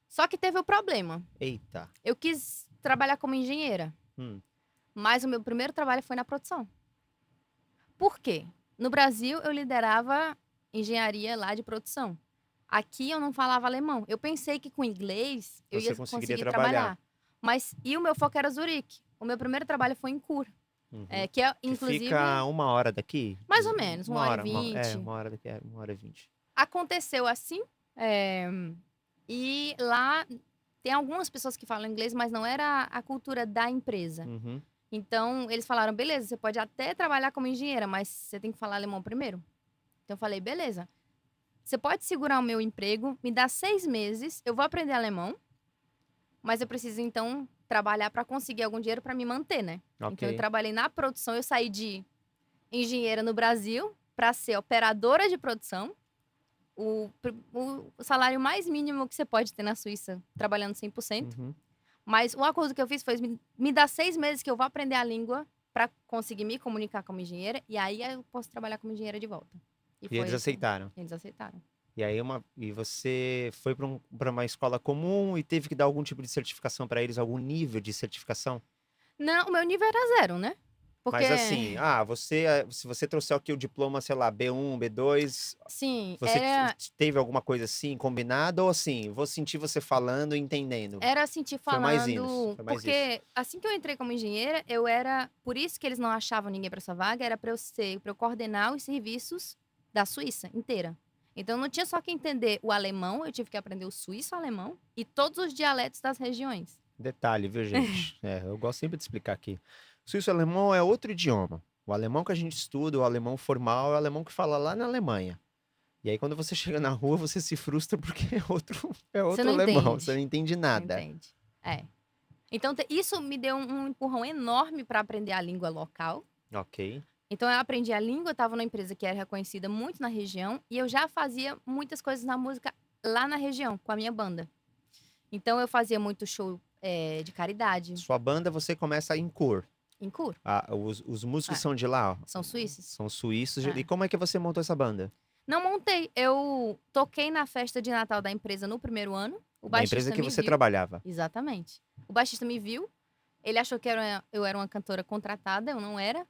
Só que teve o problema. Eita. Eu quis trabalhar como engenheira, mas o meu primeiro trabalho foi na produção. Por quê? No Brasil, eu liderava engenharia lá de produção. Aqui eu não falava alemão. Eu pensei que com inglês eu Você ia conseguiria conseguir trabalhar. trabalhar. E o meu foco era Zurique. O meu primeiro trabalho foi em Cur. Uhum. Que é, Que inclusive, fica 1 hora daqui? mais ou menos, 1h20. 1 hora daqui, 1 hora e 20. Aconteceu assim. E lá tem algumas pessoas que falam inglês, mas não era a cultura da empresa. Uhum. Então, eles falaram, beleza, você pode até trabalhar como engenheira, mas você tem que falar alemão primeiro. Então, eu falei, beleza. Você pode segurar o meu emprego, me dá 6 meses, eu vou aprender alemão, mas eu preciso, então, trabalhar para conseguir algum dinheiro para me manter, né? Ok. Então, eu trabalhei na produção, eu saí de engenheira no Brasil para ser operadora de produção. O salário mais mínimo que você pode ter na Suíça, trabalhando 100%. Uhum. Mas o acordo que eu fiz foi me dar 6 meses que eu vou aprender a língua para conseguir me comunicar como engenheira. E aí eu posso trabalhar como engenheira de volta. E foi eles assim. aceitaram. Eles aceitaram. E aí você foi pra uma escola comum e teve que dar algum tipo de certificação pra eles, algum nível de certificação? Não, o meu nível era 0, né? Porque, Mas assim, se você trouxer aqui o diploma, sei lá, B1, B2, sim, você teve alguma coisa assim combinada ou assim, vou sentir você falando e entendendo? era sentir Foi mais isso. falando. Foi mais isso. Porque assim que eu entrei como engenheira, eu era. Por isso que eles não achavam ninguém para essa vaga, era para eu coordenar os serviços da Suíça inteira. Então não tinha só que entender o alemão, eu tive que aprender o suíço-alemão e todos os dialetos das regiões. Detalhe, viu, gente? Eu gosto sempre de explicar aqui. Suíço-alemão é outro idioma. O alemão que a gente estuda, o alemão formal, é o alemão que fala lá na Alemanha. E aí, quando você chega na rua, você se frustra porque é outro não alemão. entende. Você não entende Não nada. entende. Então isso me deu um empurrão enorme para aprender a língua local. Ok. Então eu aprendi a língua, eu estava numa empresa que era reconhecida muito na região e eu já fazia muitas coisas na música lá na região, com a minha banda. Então eu fazia muito show de caridade, Sua banda, você começa em Cor. em Cur. Os músicos são de lá, ó. São suíços. São suíços. É. E como é que você montou essa banda? Não montei, eu toquei na festa de Natal da empresa no primeiro ano. O Da baixista empresa que me você viu. trabalhava. Exatamente. O baixista me viu, ele achou que eu era uma cantora contratada, eu não era.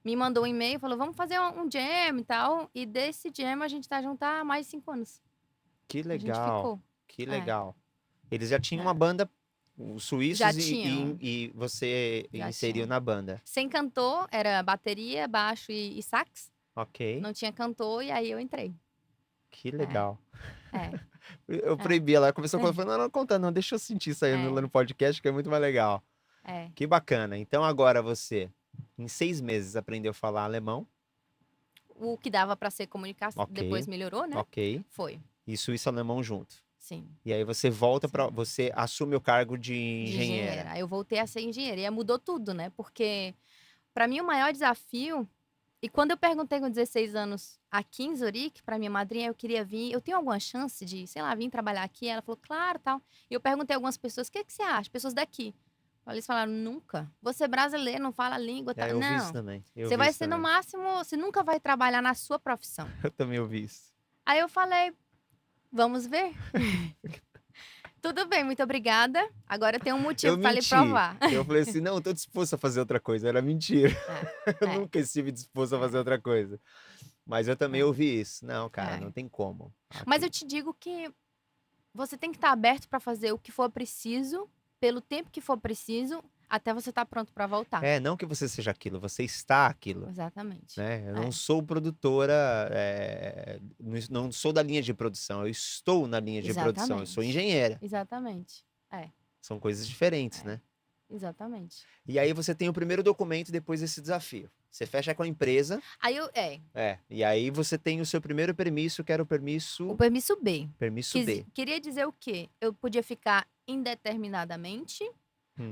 Me mandou um e-mail, falou, vamos fazer um jam e tal. E desse jam a gente tá junto há mais de 5 anos. Que A gente legal. ficou. Que legal. Eles já tinham uma banda, os suíços, Já tinham. e você Já inseriu tinham. na banda. Sem cantor, era bateria, baixo e sax. Ok. Não tinha cantor e aí eu entrei. Que legal. É. Eu proibi ela, começou a falar, não, conta não, deixa eu sentir isso aí no podcast, que é muito mais legal. Que bacana. Então agora você, em 6 meses, aprendeu a falar alemão. O que dava pra ser comunicação, Ok. depois melhorou, né? Ok. Foi. E suíço-alemão junto. Sim. E aí você volta você assume o cargo de De engenheira. Aí eu voltei a ser engenheira. E aí mudou tudo, né? Porque pra mim o maior desafio. E quando eu perguntei com 16 anos aqui em Zurique, pra minha madrinha, eu queria vir, eu tenho alguma chance de, sei lá, vir trabalhar aqui? Ela falou, claro, tal. E eu perguntei a algumas pessoas, o que você acha? Pessoas daqui. Eles falaram, nunca. Você é brasileiro, não fala a língua, tá? Eu vi isso Não. também. Você vai ser no máximo, você nunca vai trabalhar na sua profissão. Eu também ouvi isso. Aí eu falei, vamos ver? Tudo bem, muito obrigada. Agora tem um Eu motivo para lhe menti. provar. Eu falei assim, não, eu tô disposto a fazer outra coisa. Era mentira. Eu É, nunca estive disposto a é, fazer outra coisa. Mas eu também é, ouvi isso. Não, cara, não é. tem como. Mas Aqui. eu te digo que você tem que estar aberto para fazer o que for preciso, pelo tempo que for preciso, até você estar pronto para voltar. É, não que você seja aquilo, você está aquilo. Exatamente. Né? Eu não É, sou produtora, não sou da linha de produção, eu estou na linha de produção, eu sou exatamente. engenheira. Exatamente. É, São coisas diferentes, é, né? exatamente. E aí você tem o primeiro documento depois desse desafio. Você fecha com a empresa, Aí e aí você tem o seu primeiro permisso, que era o o permisso, permisso B. permisso B. Queria dizer o quê? Eu podia ficar indeterminadamente,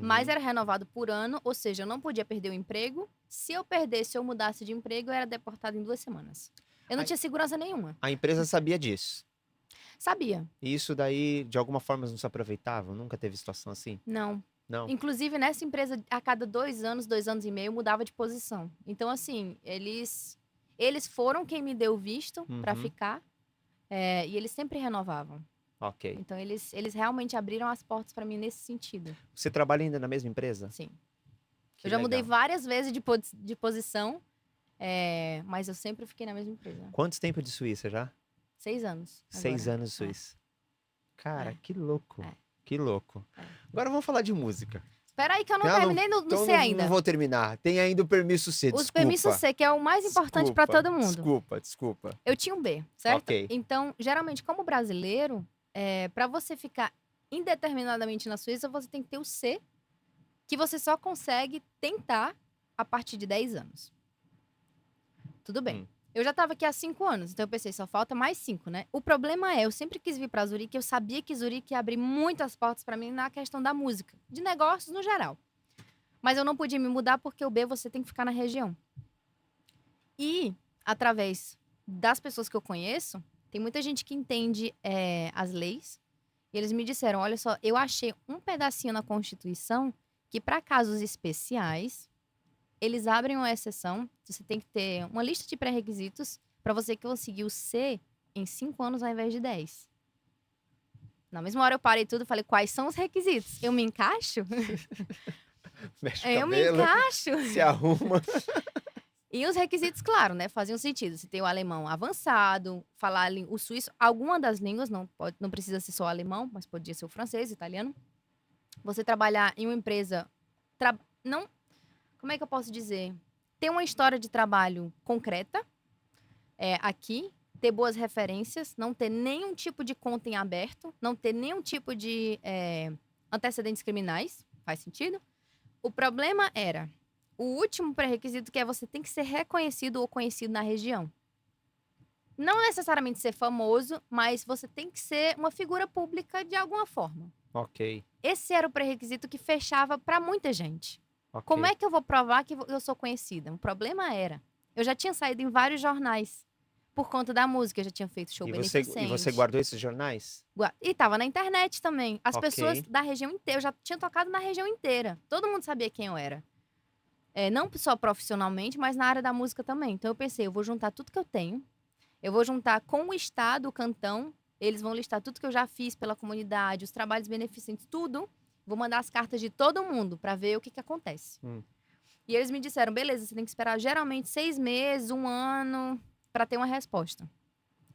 mas Uhum. era renovado por ano, ou seja, eu não podia perder o emprego. Se eu perdesse ou mudasse de emprego, eu era deportada em 2 semanas. Eu não A, tinha segurança nenhuma. a empresa sabia disso. Sabia? E isso daí, de alguma forma, eles não se aproveitavam? Nunca teve situação assim? Não. Não? Inclusive, nessa empresa, a cada 2 anos, 2 anos e meio, mudava de posição. Então, assim, eles foram quem me deu o visto para Uhum. ficar, e eles sempre renovavam. Ok. Então, eles realmente abriram as portas para mim nesse sentido. Você trabalha ainda na mesma empresa? Sim. Que Eu já mudei legal. várias vezes de posição, mas eu sempre fiquei na mesma empresa. Quanto tempo de Suíça já? 6 anos 6 agora. anos de Suíça. Cara, É, que louco. é, Que louco. é. Agora vamos falar de música. Espera aí que eu não Não, terminei no então C não ainda. vou terminar. Tem ainda o permisso C, Os permissos desculpa. C, que é o mais importante para Desculpa, todo mundo. desculpa. Eu tinha um B, certo? Ok. Então, geralmente, como brasileiro, para você ficar indeterminadamente na Suíça, você tem que ter o C, que você só consegue tentar a partir de 10 anos. Tudo bem. Hum. Eu já estava aqui há 5 anos, então eu pensei, só falta mais 5, né? O problema é, eu sempre quis vir para Zurique, eu sabia que Zurique ia abrir muitas portas para mim na questão da música, de negócios no geral. Mas eu não podia me mudar porque o B você tem que ficar na região. E, através das pessoas que eu conheço, tem muita gente que entende as leis. E eles me disseram: olha só, eu achei um pedacinho na Constituição que, para casos especiais, eles abrem uma exceção. Você tem que ter uma lista de pré-requisitos para você conseguir o C em 5 anos ao invés de 10. Na mesma hora eu parei tudo e falei: quais são os requisitos? Eu me encaixo? Mexe o Eu me cabelo, encaixo. se arruma. E os requisitos, claro, né, faziam sentido. Você tem o alemão avançado, falar o suíço, alguma das línguas, não precisa ser só o alemão, mas podia ser o francês, o italiano. Você trabalhar em uma empresa, não, como é que eu posso dizer? Ter uma história de trabalho concreta aqui, ter boas referências, não ter nenhum tipo de conta em aberto, não ter nenhum tipo de antecedentes criminais, faz sentido? O problema era o último pré-requisito, que é você tem que ser reconhecido ou conhecido na região. Não necessariamente ser famoso, mas você tem que ser uma figura pública de alguma forma. Ok, Esse era o pré-requisito que fechava para muita gente. ok. Como é que eu vou provar que eu sou conhecida? O problema era, eu já tinha saído em vários jornais por conta da música, eu já tinha feito show E beneficente. você guardou esses jornais? E tava na internet também. As pessoas Ok. da região inteira, eu já tinha tocado na região inteira. Todo mundo sabia quem eu era. Não só profissionalmente, mas na área da música também. Então eu pensei, eu vou juntar tudo que eu tenho, eu vou juntar com o Estado, o Cantão, eles vão listar tudo que eu já fiz pela comunidade, os trabalhos beneficentes, tudo. Vou mandar as cartas de todo mundo para ver o que acontece. E eles me disseram, beleza, você tem que esperar geralmente 6 meses, 1 ano, para ter uma resposta.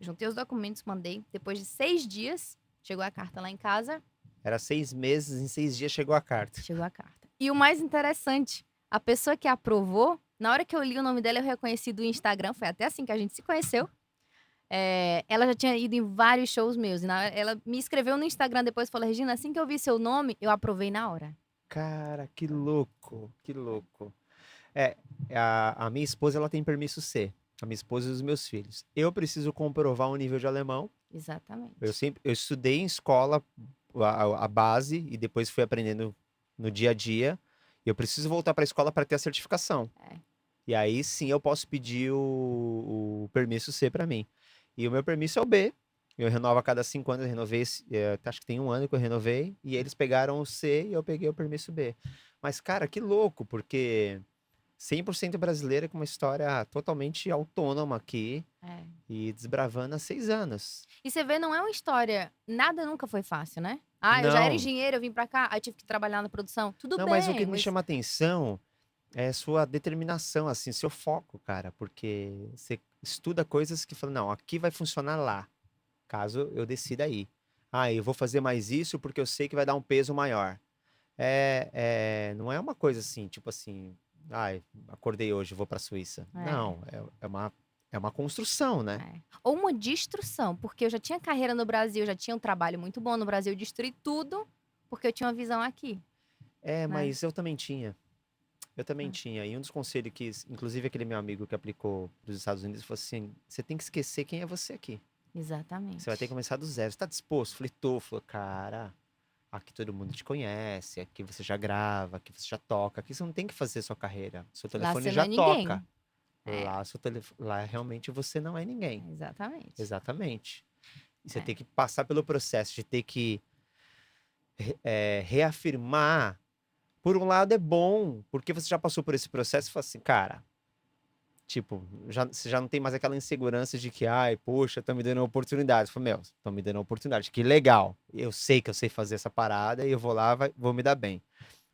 Juntei os documentos, mandei. Depois de 6 dias, chegou a carta lá em casa. Era 6 meses, em 6 dias chegou a carta. Chegou a carta. E o mais interessante, a pessoa que aprovou, na hora que eu li o nome dela, eu reconheci do Instagram, foi até assim que a gente se conheceu. Ela já tinha ido em vários shows meus. E ela me escreveu no Instagram depois e falou: Regina, assim que eu vi seu nome, eu aprovei na hora. Cara, que louco, que louco. A minha esposa, ela tem permisso C. A minha esposa e os meus filhos. Eu preciso comprovar um nível de alemão. Exatamente. Eu estudei em escola a base e depois fui aprendendo no dia a dia. E eu preciso voltar para a escola para ter a certificação. E aí sim eu posso pedir o permisso C para mim. E o meu permisso é o B. Eu renovo a cada 5 anos, eu renovei, acho que tem 1 ano que eu renovei, e eles pegaram o C e eu peguei o permisso B. Mas, cara, que louco, porque 100% brasileira, com uma história totalmente autônoma aqui É. e desbravando há 6 anos. E você vê, não é uma história, nada nunca foi fácil, né? Ah, eu já era Não, engenheira, eu vim pra cá, aí tive que trabalhar na produção. Tudo não, mas o que bem, me mas chama atenção é sua determinação, assim, seu foco, cara, porque você estuda coisas que fala, não, aqui vai funcionar lá, caso eu decida ir. Ah, eu vou fazer mais isso porque eu sei que vai dar um peso maior. Não é uma coisa assim, tipo assim, ai, acordei hoje, vou pra Suíça. é. Não, é uma construção, né? É. Ou uma destrução, porque eu já tinha carreira no Brasil, já tinha um trabalho muito bom no Brasil, eu destruí tudo porque eu tinha uma visão aqui, É, né? mas eu também tinha. Eu também É. tinha. E um dos conselhos que, inclusive aquele meu amigo que aplicou para os Estados Unidos, falou assim: você tem que esquecer quem é você aqui. Você vai ter que Exatamente. começar do zero. Você tá disposto? Falei, tô. Falou, cara, aqui todo mundo te conhece, aqui você já grava, aqui você já toca, aqui você não tem que fazer sua carreira. Seu Lá telefone você não já é toca. ninguém. É, Lá realmente você não é ninguém. exatamente. Exatamente. E você tem É. que passar pelo processo de ter que reafirmar. Por um lado é bom, porque você já passou por esse processo e fala assim, cara, tipo, você já não tem mais aquela insegurança de que, ai, poxa, estão me dando uma oportunidade. Você fala, meu, estão me dando uma oportunidade, que legal. Eu sei fazer essa parada e eu vou lá, vou me dar bem.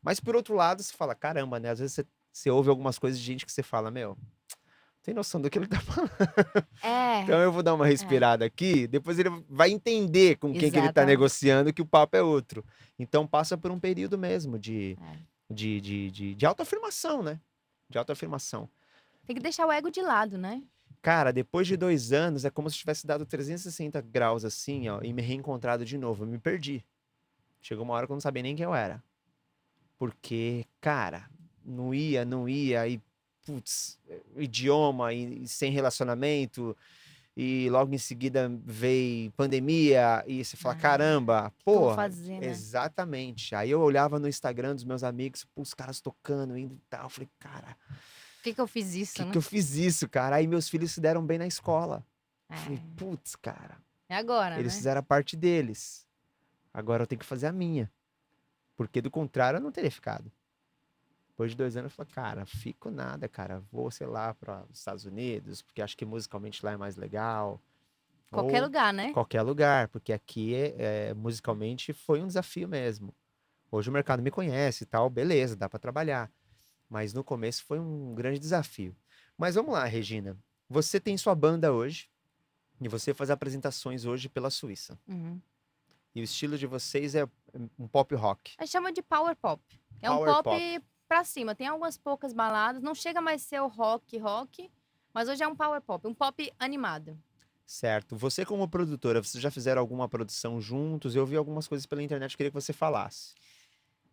Mas por outro lado, você fala, caramba, né? Às vezes você ouve algumas coisas de gente que você fala, meu, tem noção do que ele tá falando. Então É, eu vou dar uma é, respirada aqui, depois ele vai entender com quem que ele tá exatamente. negociando que o papo é outro. Então passa por um período mesmo É. de autoafirmação, né? De autoafirmação. Tem que deixar o ego de lado, né? Cara, depois de 2 anos, é como se eu tivesse dado 360 graus assim, ó, e me reencontrado de novo. Eu me perdi. Chegou uma hora que eu não sabia nem quem eu era. Porque, cara, não ia, e, putz, idioma, e sem relacionamento, e logo em seguida veio pandemia, e você fala, Ah, caramba, o que que eu vou porra, fazer, né? exatamente. Aí eu olhava no Instagram dos meus amigos, pô, os caras tocando, indo e tal. Eu falei, cara, Por que que eu fiz isso, que né? eu fiz isso, cara? Aí meus filhos se deram bem na escola. Eu falei, É. putz, cara, É agora, eles né? fizeram a parte deles. Agora eu tenho que fazer a minha. Porque do contrário eu não teria ficado. Depois de 2 anos eu falei, cara, fico nada, cara. Vou, sei lá, para os Estados Unidos, porque acho que musicalmente lá é mais legal. Qualquer Ou lugar, né? qualquer lugar, porque aqui musicalmente foi um desafio mesmo. Hoje o mercado me conhece e tal, beleza, dá para trabalhar. Mas no começo foi um grande desafio. Mas vamos lá, Regina. Você tem sua banda hoje e você faz apresentações hoje pela Suíça. Uhum. E o estilo de vocês é um pop rock. A gente chama de power pop. É um Power pop pop. pra cima. Tem algumas poucas baladas. Não chega mais a ser o rock, mas hoje é um power pop, um pop animado. Certo. Você como produtora, vocês já fizeram alguma produção juntos? Eu vi algumas coisas pela internet, queria que você falasse.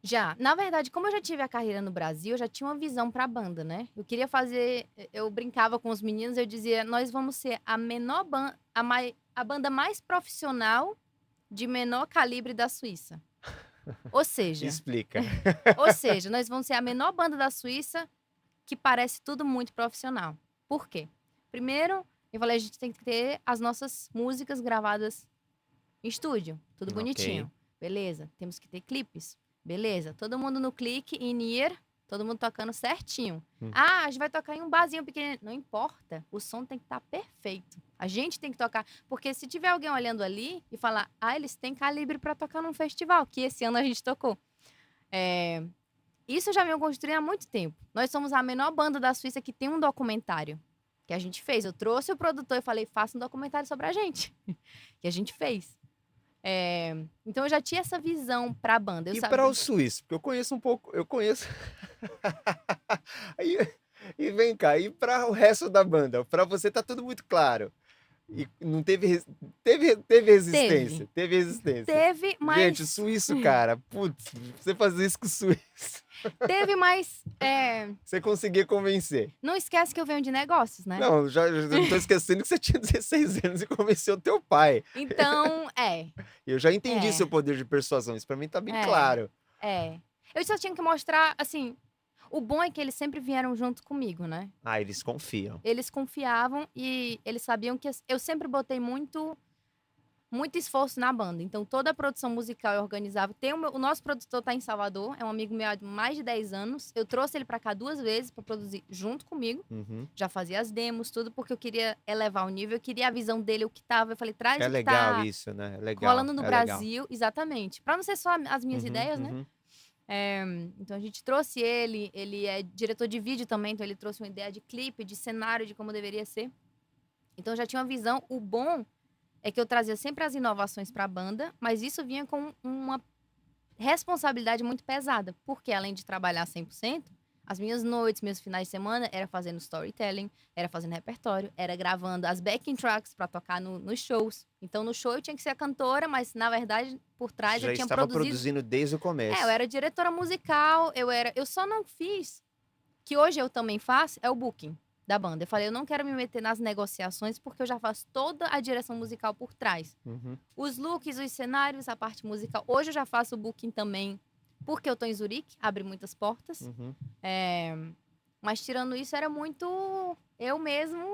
Já, na verdade, como eu já tive a carreira no Brasil, eu já tinha uma visão pra banda, né? Eu queria fazer, eu brincava com os meninos, eu dizia, nós vamos ser a menor banda, a banda mais profissional de menor calibre da Suíça. Ou seja, Explica. ou seja, nós vamos ser a menor banda da Suíça que parece tudo muito profissional. Por quê? Primeiro, eu falei, a gente tem que ter as nossas músicas gravadas em estúdio, tudo Ok. bonitinho. Beleza, temos que ter clipes. Beleza, todo mundo no clique, in ear, todo mundo tocando certinho. Hum. Ah, a gente vai tocar em um barzinho pequeno. Não importa, o som tem que estar perfeito. A gente tem que tocar, porque se tiver alguém olhando ali e falar, ah, eles têm calibre para tocar num festival, que esse ano a gente tocou. Isso eu já venho construindo há muito tempo. Nós somos a menor banda da Suíça que tem um documentário que a gente fez. Eu trouxe o produtor e falei, faça um documentário sobre a gente. Que a gente fez. Então eu já tinha essa visão pra banda. Eu E para o sabia. suíço? Porque eu conheço um pouco, eu conheço. e, e vem cá, e para o resto da banda? Para você tá tudo muito claro. E não teve, teve Teve. resistência, teve resistência. Teve, Gente, mas. suíço, cara, putz, você fazer isso com o suíço, Teve, mas. você conseguia convencer. Não esquece que eu venho de negócios, né? Não, já não tô esquecendo que você tinha 16 anos e convenceu teu pai. Então, Eu já entendi seu é, poder de persuasão, isso pra mim tá bem é, claro. é. Eu só tinha que mostrar, assim. O bom é que eles sempre vieram junto comigo, né? Ah, eles confiam. Eles confiavam e eles sabiam que eu sempre botei muito muito esforço na banda. Então, toda a produção musical eu organizava. O nosso produtor tá em Salvador, é um amigo meu há mais de 10 anos. Eu trouxe ele pra cá 2 vezes pra produzir junto comigo. Uhum. Já fazia as demos, tudo, porque eu queria elevar o nível, eu queria a visão dele, o que tava. Eu falei, traz É o que legal tá isso, né? É legal, rolando no é legal. Brasil. Exatamente. Pra não ser só as minhas Uhum, ideias, né? uhum. Então a gente trouxe ele é diretor de vídeo também, então ele trouxe uma ideia de clipe, de cenário, de como deveria ser. Então eu já tinha uma visão. O bom é que eu trazia sempre as inovações para a banda, mas isso vinha com uma responsabilidade muito pesada, porque além de trabalhar 100%, as minhas noites, meus finais de semana era fazendo storytelling, era fazendo repertório, era gravando as backing tracks para tocar nos shows. Então no show eu tinha que ser a cantora, mas na verdade por trás eu Já tinha estava produzido. produzindo desde o Eu começo. era diretora musical, eu só não fiz, que hoje eu também faço, é o booking da banda. Eu falei, eu não quero me meter nas negociações, porque eu já faço toda a direção musical por trás. Uhum. Os looks, os cenários, a parte musical. Hoje eu já faço o booking também, porque eu tô em Zurique, abre muitas portas. Uhum. Mas tirando isso, era muito eu mesmo,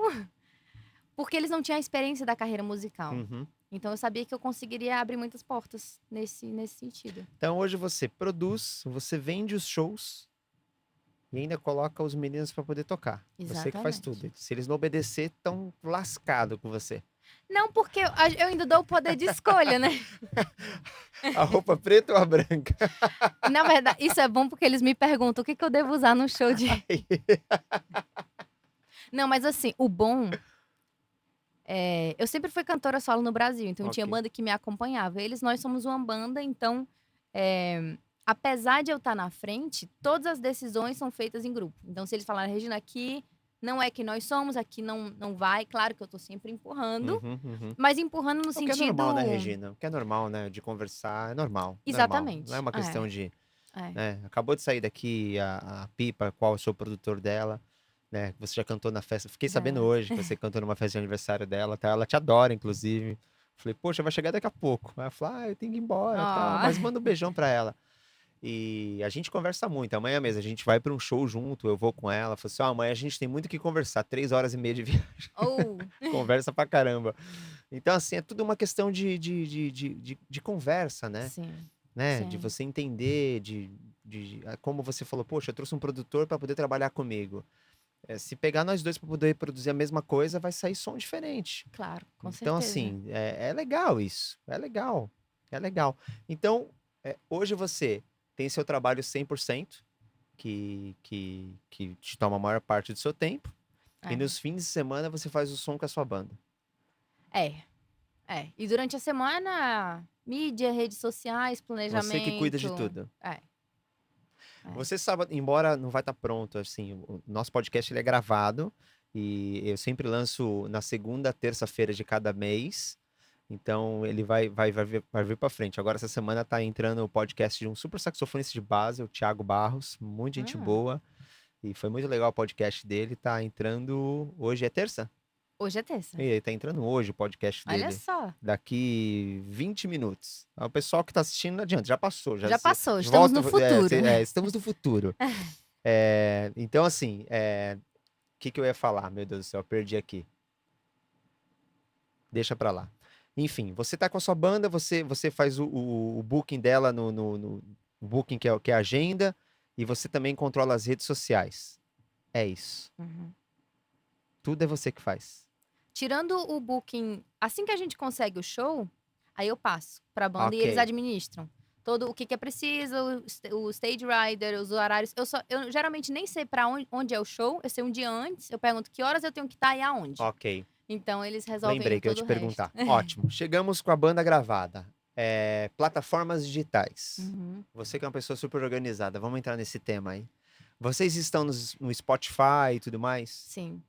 porque eles não tinham a experiência da carreira musical. Uhum. Então eu sabia que eu conseguiria abrir muitas portas nesse sentido. Então hoje você produz, você vende os shows e ainda coloca os meninos para poder tocar. Você que faz Exatamente. tudo. Se eles não obedecer, tão lascado com você. Não, porque eu ainda dou o poder de escolha, né? A roupa preta ou a branca? Na verdade, isso é bom porque eles me perguntam o que eu devo usar no show de. Não, mas assim, o bom. Eu sempre fui cantora solo no Brasil, então tinha Ok. banda que me acompanhava. Nós somos uma banda, então, apesar de eu estar na frente, todas as decisões são feitas em grupo. Então, se eles falarem, Regina, aqui não é que nós somos, aqui não vai. Claro que eu tô sempre empurrando, Uhum, uhum. mas empurrando no O que é sentido. normal, né, Regina? O que é normal, né, de conversar, é normal, normal. Não é Exatamente. uma questão de, É. né, acabou de sair daqui a Pipa, qual eu sou o produtor dela, né, você já cantou na festa, fiquei sabendo É. hoje que você cantou numa festa de aniversário dela, tá? Ela te adora, inclusive. Falei, poxa, vai chegar daqui a pouco. Aí ela falou, eu tenho que ir embora, tal, Ó. mas manda um beijão pra ela. E a gente conversa muito, amanhã mesmo, a gente vai pra um show junto, eu vou com ela, falei assim, amanhã a gente tem muito o que conversar, 3 horas e meia de viagem, Ou. conversa pra caramba. Então, assim, é tudo uma questão de conversa, né? Sim. De Sim. você entender, como você falou, poxa, eu trouxe um produtor para poder trabalhar comigo. Se pegar nós dois para poder produzir a mesma coisa, vai sair som diferente. Claro, com Então, certeza. assim, é legal isso. É legal. É legal. Então, hoje você tem seu trabalho 100%, que te toma a maior parte do seu tempo. E É. nos fins de semana você faz o som com a sua banda. E durante a semana, mídia, redes sociais, planejamento. Você que cuida de tudo. É. Você sabe, embora não vai estar pronto, assim, o nosso podcast ele é gravado e eu sempre lanço na segunda, terça-feira de cada mês. Então ele vai vir para frente. Agora essa semana tá entrando o podcast de um super saxofonista de base, o Thiago Barros, muito gente boa. E foi muito legal o podcast dele, tá entrando hoje é terça? Hoje é terça. Ele tá entrando hoje o podcast Olha dele. só. Daqui 20 minutos. O pessoal que tá assistindo não adianta, já passou. Já passou, estamos no futuro. Estamos no futuro. Então, assim, o que eu ia falar? Meu Deus do céu, eu perdi aqui. Deixa pra lá. Enfim, você tá com a sua banda, você faz o booking dela no booking que é a agenda, e você também controla as redes sociais. É isso. Tudo é você que faz. Tirando o booking, assim que a gente consegue o show, aí eu passo pra banda e eles Ok. administram. Todo o que é preciso, o stage rider, os horários. Eu geralmente nem sei pra onde é o show, eu sei um dia antes, eu pergunto que horas eu tenho que estar e aonde. Ok. Então eles resolvem Lembrei que eu ia todo te o resto. perguntar. Ótimo. Chegamos com a banda gravada. Plataformas digitais. Você que é uma pessoa super organizada, vamos entrar nesse tema aí. Vocês estão no Spotify e tudo mais? Sim.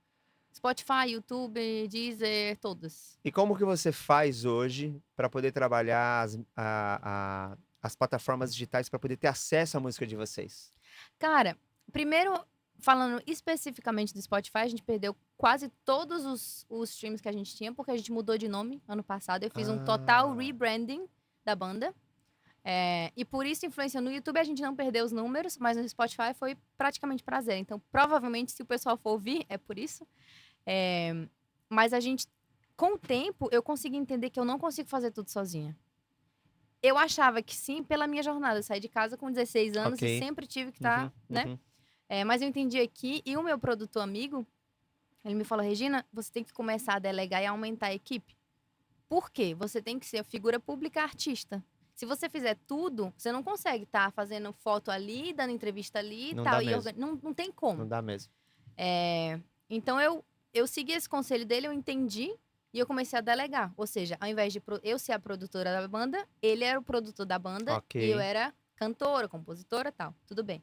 Spotify, YouTube, Deezer, todas. E como que você faz hoje para poder trabalhar as plataformas digitais para poder ter acesso à música de vocês? Cara, primeiro, falando especificamente do Spotify, a gente perdeu quase todos os streams que a gente tinha, porque a gente mudou de nome ano passado. Eu fiz um total rebranding da banda. E por isso, influência no YouTube, a gente não perdeu os números, mas no Spotify foi praticamente prazer. Então, provavelmente, se o pessoal for ouvir, é por isso. Mas a gente Com o tempo, eu consegui entender que eu não consigo fazer tudo sozinha. Eu achava que sim, pela minha jornada. Eu saí de casa com 16 anos e Ok. sempre tive que estar, Uhum, né? uhum. Mas eu entendi aqui, e o meu produtor amigo, ele me falou, Regina, você tem que começar a delegar e aumentar a equipe. Por quê? Você tem que ser a figura pública artista. Se você fizer tudo, você não consegue estar fazendo foto ali, dando entrevista ali e Não tal. dá mesmo. Não tem Não como. dá mesmo. Então, eu segui esse conselho dele, eu entendi e eu comecei a delegar. Ou seja, ao invés de eu ser a produtora da banda, ele era o produtor da banda e eu Ok. era cantora, compositora e tal. Tudo bem.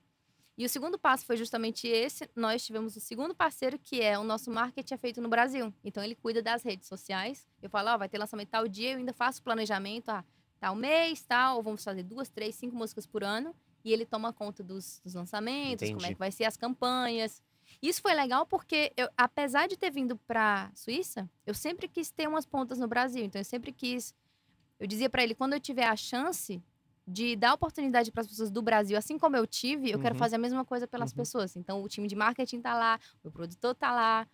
E o segundo passo foi justamente esse. Nós tivemos o segundo parceiro, que é o nosso marketing é feito no Brasil. Então, ele cuida das redes sociais. Eu falo, ó, vai ter lançamento tal dia, eu ainda faço planejamento, tal mês, tal, ou vamos fazer 2, 3, 5 músicas por ano. E ele toma conta dos lançamentos, como é Entendi. que vai ser as campanhas. Isso foi legal porque, apesar de ter vindo pra Suíça, eu sempre quis ter umas pontas no Brasil. Então, eu sempre quis. Eu dizia pra ele, quando eu tiver a chance de dar oportunidade para as pessoas do Brasil, assim como eu tive, eu quero Uhum, fazer a mesma coisa pelas uhum. pessoas. Então, o time de marketing tá lá, o produtor tá lá.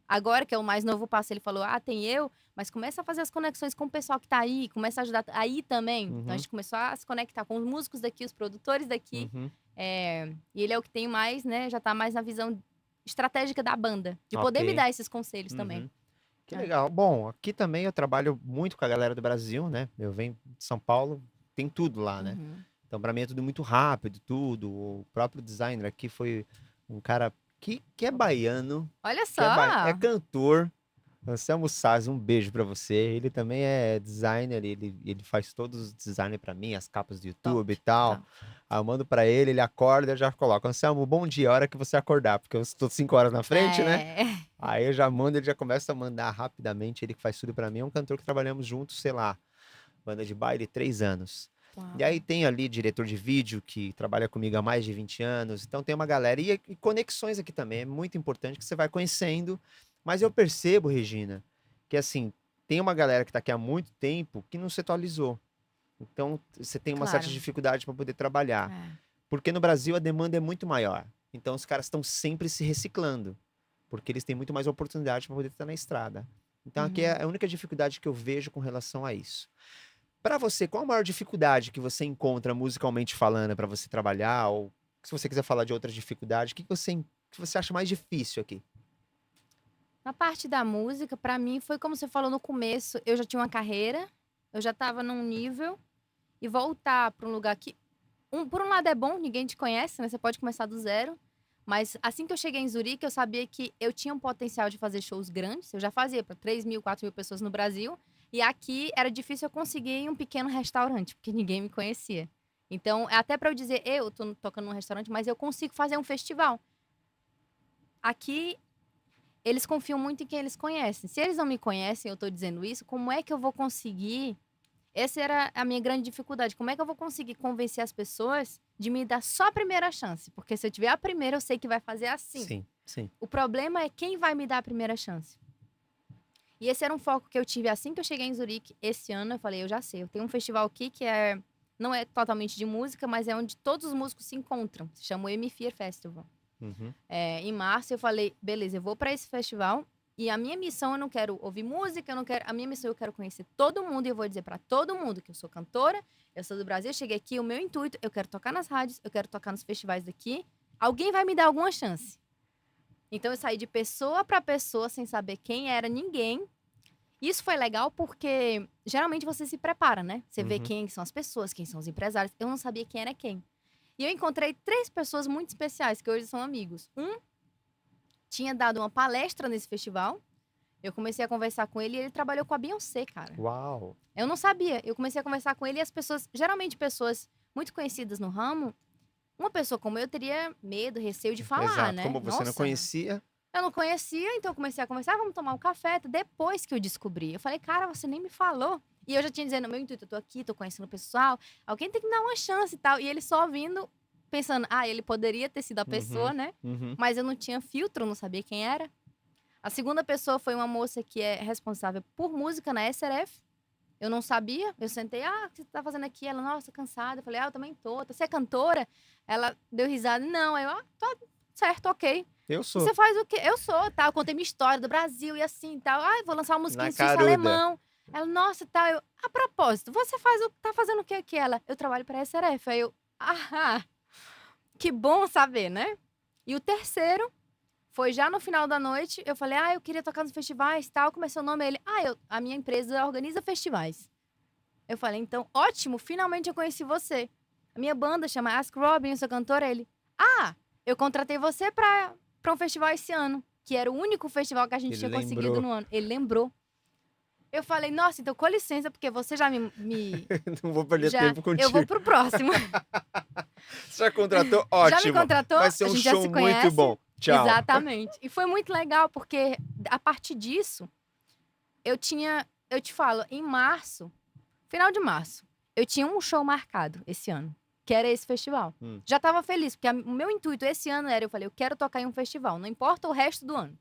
Agora que é o mais novo passo, ele falou: tem eu, mas começa a fazer as conexões com o pessoal que tá aí, começa a ajudar aí também. Então, a Uhum, gente começou a se conectar com os músicos daqui, os produtores daqui. uhum. E ele é o que tem mais, né? Já tá mais na visão estratégica da banda, de poder me Ok. dar esses conselhos também. Uhum. Que É. legal. Bom, aqui também eu trabalho muito com a galera do Brasil, né? Eu venho de São Paulo, tem tudo lá, né? Uhum. Então, pra mim é tudo muito rápido, tudo. O próprio designer aqui foi um cara que é baiano, Olha é só! cantor. Anselmo Saz, um beijo pra você. Ele também é designer, ele faz todos os designs pra mim, as capas do Top, YouTube e tal. top. Aí eu mando pra ele, ele acorda, eu já coloco, Anselmo, bom dia, a hora que você acordar, porque eu estou 5 horas na frente, né? É. Aí eu já mando, ele já começa a mandar rapidamente, ele que faz tudo pra mim. É um cantor que trabalhamos juntos, sei lá, banda de baile, 3 anos. E aí Uau. tem ali diretor de vídeo que trabalha comigo há mais de 20 anos. Então tem uma galera. E conexões aqui também. É muito importante que você vai conhecendo. Mas eu percebo, Regina, que assim, tem uma galera que tá aqui há muito tempo que não se atualizou. Então você tem uma certa Claro. dificuldade para poder trabalhar. É. Porque no Brasil a demanda é muito maior. Então os caras estão sempre se reciclando. Porque eles têm muito mais oportunidade para poder estar na estrada. Então aqui Uhum. é a única dificuldade que eu vejo com relação a isso. Pra você, qual a maior dificuldade que você encontra musicalmente falando pra você trabalhar? Ou se você quiser falar de outras dificuldades, o que você acha mais difícil aqui? Na parte da música, pra mim, foi como você falou no começo, eu já tinha uma carreira, eu já estava num nível, e voltar pra um lugar que, por um lado é bom, ninguém te conhece, né? Você pode começar do zero. Mas assim que eu cheguei em Zurique, eu sabia que eu tinha um potencial de fazer shows grandes. Eu já fazia para 3.000, 4.000 pessoas no Brasil. E aqui era difícil eu conseguir em um pequeno restaurante, porque ninguém me conhecia. Então, até para eu dizer, eu tô tocando num restaurante, mas eu consigo fazer um festival. Aqui, eles confiam muito em quem eles conhecem. Se eles não me conhecem, eu tô dizendo isso, como é que eu vou conseguir? Essa era a minha grande dificuldade. Como é que eu vou conseguir convencer as pessoas de me dar só a primeira chance? Porque se eu tiver a primeira, eu sei que vai fazer assim. Sim, sim. O problema é quem vai me dar a primeira chance. E esse era um foco que eu tive assim que eu cheguei em Zurique esse ano. Eu falei, eu já sei, eu tenho um festival aqui que não é totalmente de música, mas é onde todos os músicos se encontram. Se chama o Hemisphere Festival. Uhum. Em março eu falei, beleza, eu vou para esse festival e a minha missão eu não quero ouvir música, eu não quero, a minha missão eu quero conhecer todo mundo e eu vou dizer para todo mundo que eu sou cantora, eu sou do Brasil, eu cheguei aqui, o meu intuito, eu quero tocar nas rádios, eu quero tocar nos festivais daqui. Alguém vai me dar alguma chance. Então eu saí de pessoa para pessoa sem saber quem era ninguém. Isso foi legal porque geralmente você se prepara, né? Você vê Uhum. quem são as pessoas, quem são os empresários. Eu não sabia quem era quem. E eu encontrei 3 pessoas muito especiais que hoje são amigos. Um tinha dado uma palestra nesse festival. Eu comecei a conversar com ele e ele trabalhou com a Beyoncé, cara. Uau! Eu não sabia. Eu comecei a conversar com ele e as pessoas, geralmente pessoas muito conhecidas no ramo, uma pessoa como eu teria medo, receio de falar, Exato. né? Como você não Nossa, conhecia. eu não conhecia, então eu comecei a conversar, vamos tomar um café. Depois que eu descobri, eu falei, cara, você nem me falou. E eu já tinha dizendo, meu intuito, eu tô aqui, tô conhecendo o pessoal, alguém tem que dar uma chance e tal. E ele só vindo, pensando, ele poderia ter sido a pessoa, Uhum. né? Uhum. Mas eu não tinha filtro, não sabia quem era. A segunda pessoa foi uma moça que é responsável por música na SRF. Eu não sabia, eu sentei, o que você tá fazendo aqui? Ela, nossa, cansada. Eu falei, eu também tô. Você é cantora? Ela deu risada, não. Tô certo, ok. Eu Você sou. faz o quê? Eu sou, tá? Eu contei minha história do Brasil e assim, tal. Ah, vou lançar uma música Na em suíço caruda. alemão. Ela, nossa, tal. Eu, a propósito, você tá fazendo o que aqui? Ela, eu trabalho pra SRF. Aí eu, ah, que bom saber, né? E o terceiro foi já no final da noite. Eu falei, eu queria tocar nos festivais, tal. Como é seu nome? Ele, a minha empresa organiza festivais. Eu falei, então, ótimo, finalmente eu conheci você. A minha banda chama Ask Robin, eu sou cantora. Ele, eu contratei você pra um festival esse ano, que era o único festival que a gente Ele tinha conseguido lembrou. no ano. Ele lembrou. Eu falei, nossa, então com licença, porque você já Não vou perder já, tempo eu vou contigo. pro próximo. Você já contratou? Já me Ótimo. contratou? Vai ser A um gente já show se muito conhece? bom. Tchau. Exatamente. E foi muito legal, porque a partir disso, eu te falo, em março, final de março, eu tinha um show marcado esse ano, que era esse festival. Já tava feliz, porque o meu intuito esse ano era, eu falei, eu quero tocar em um festival, não importa o resto do ano.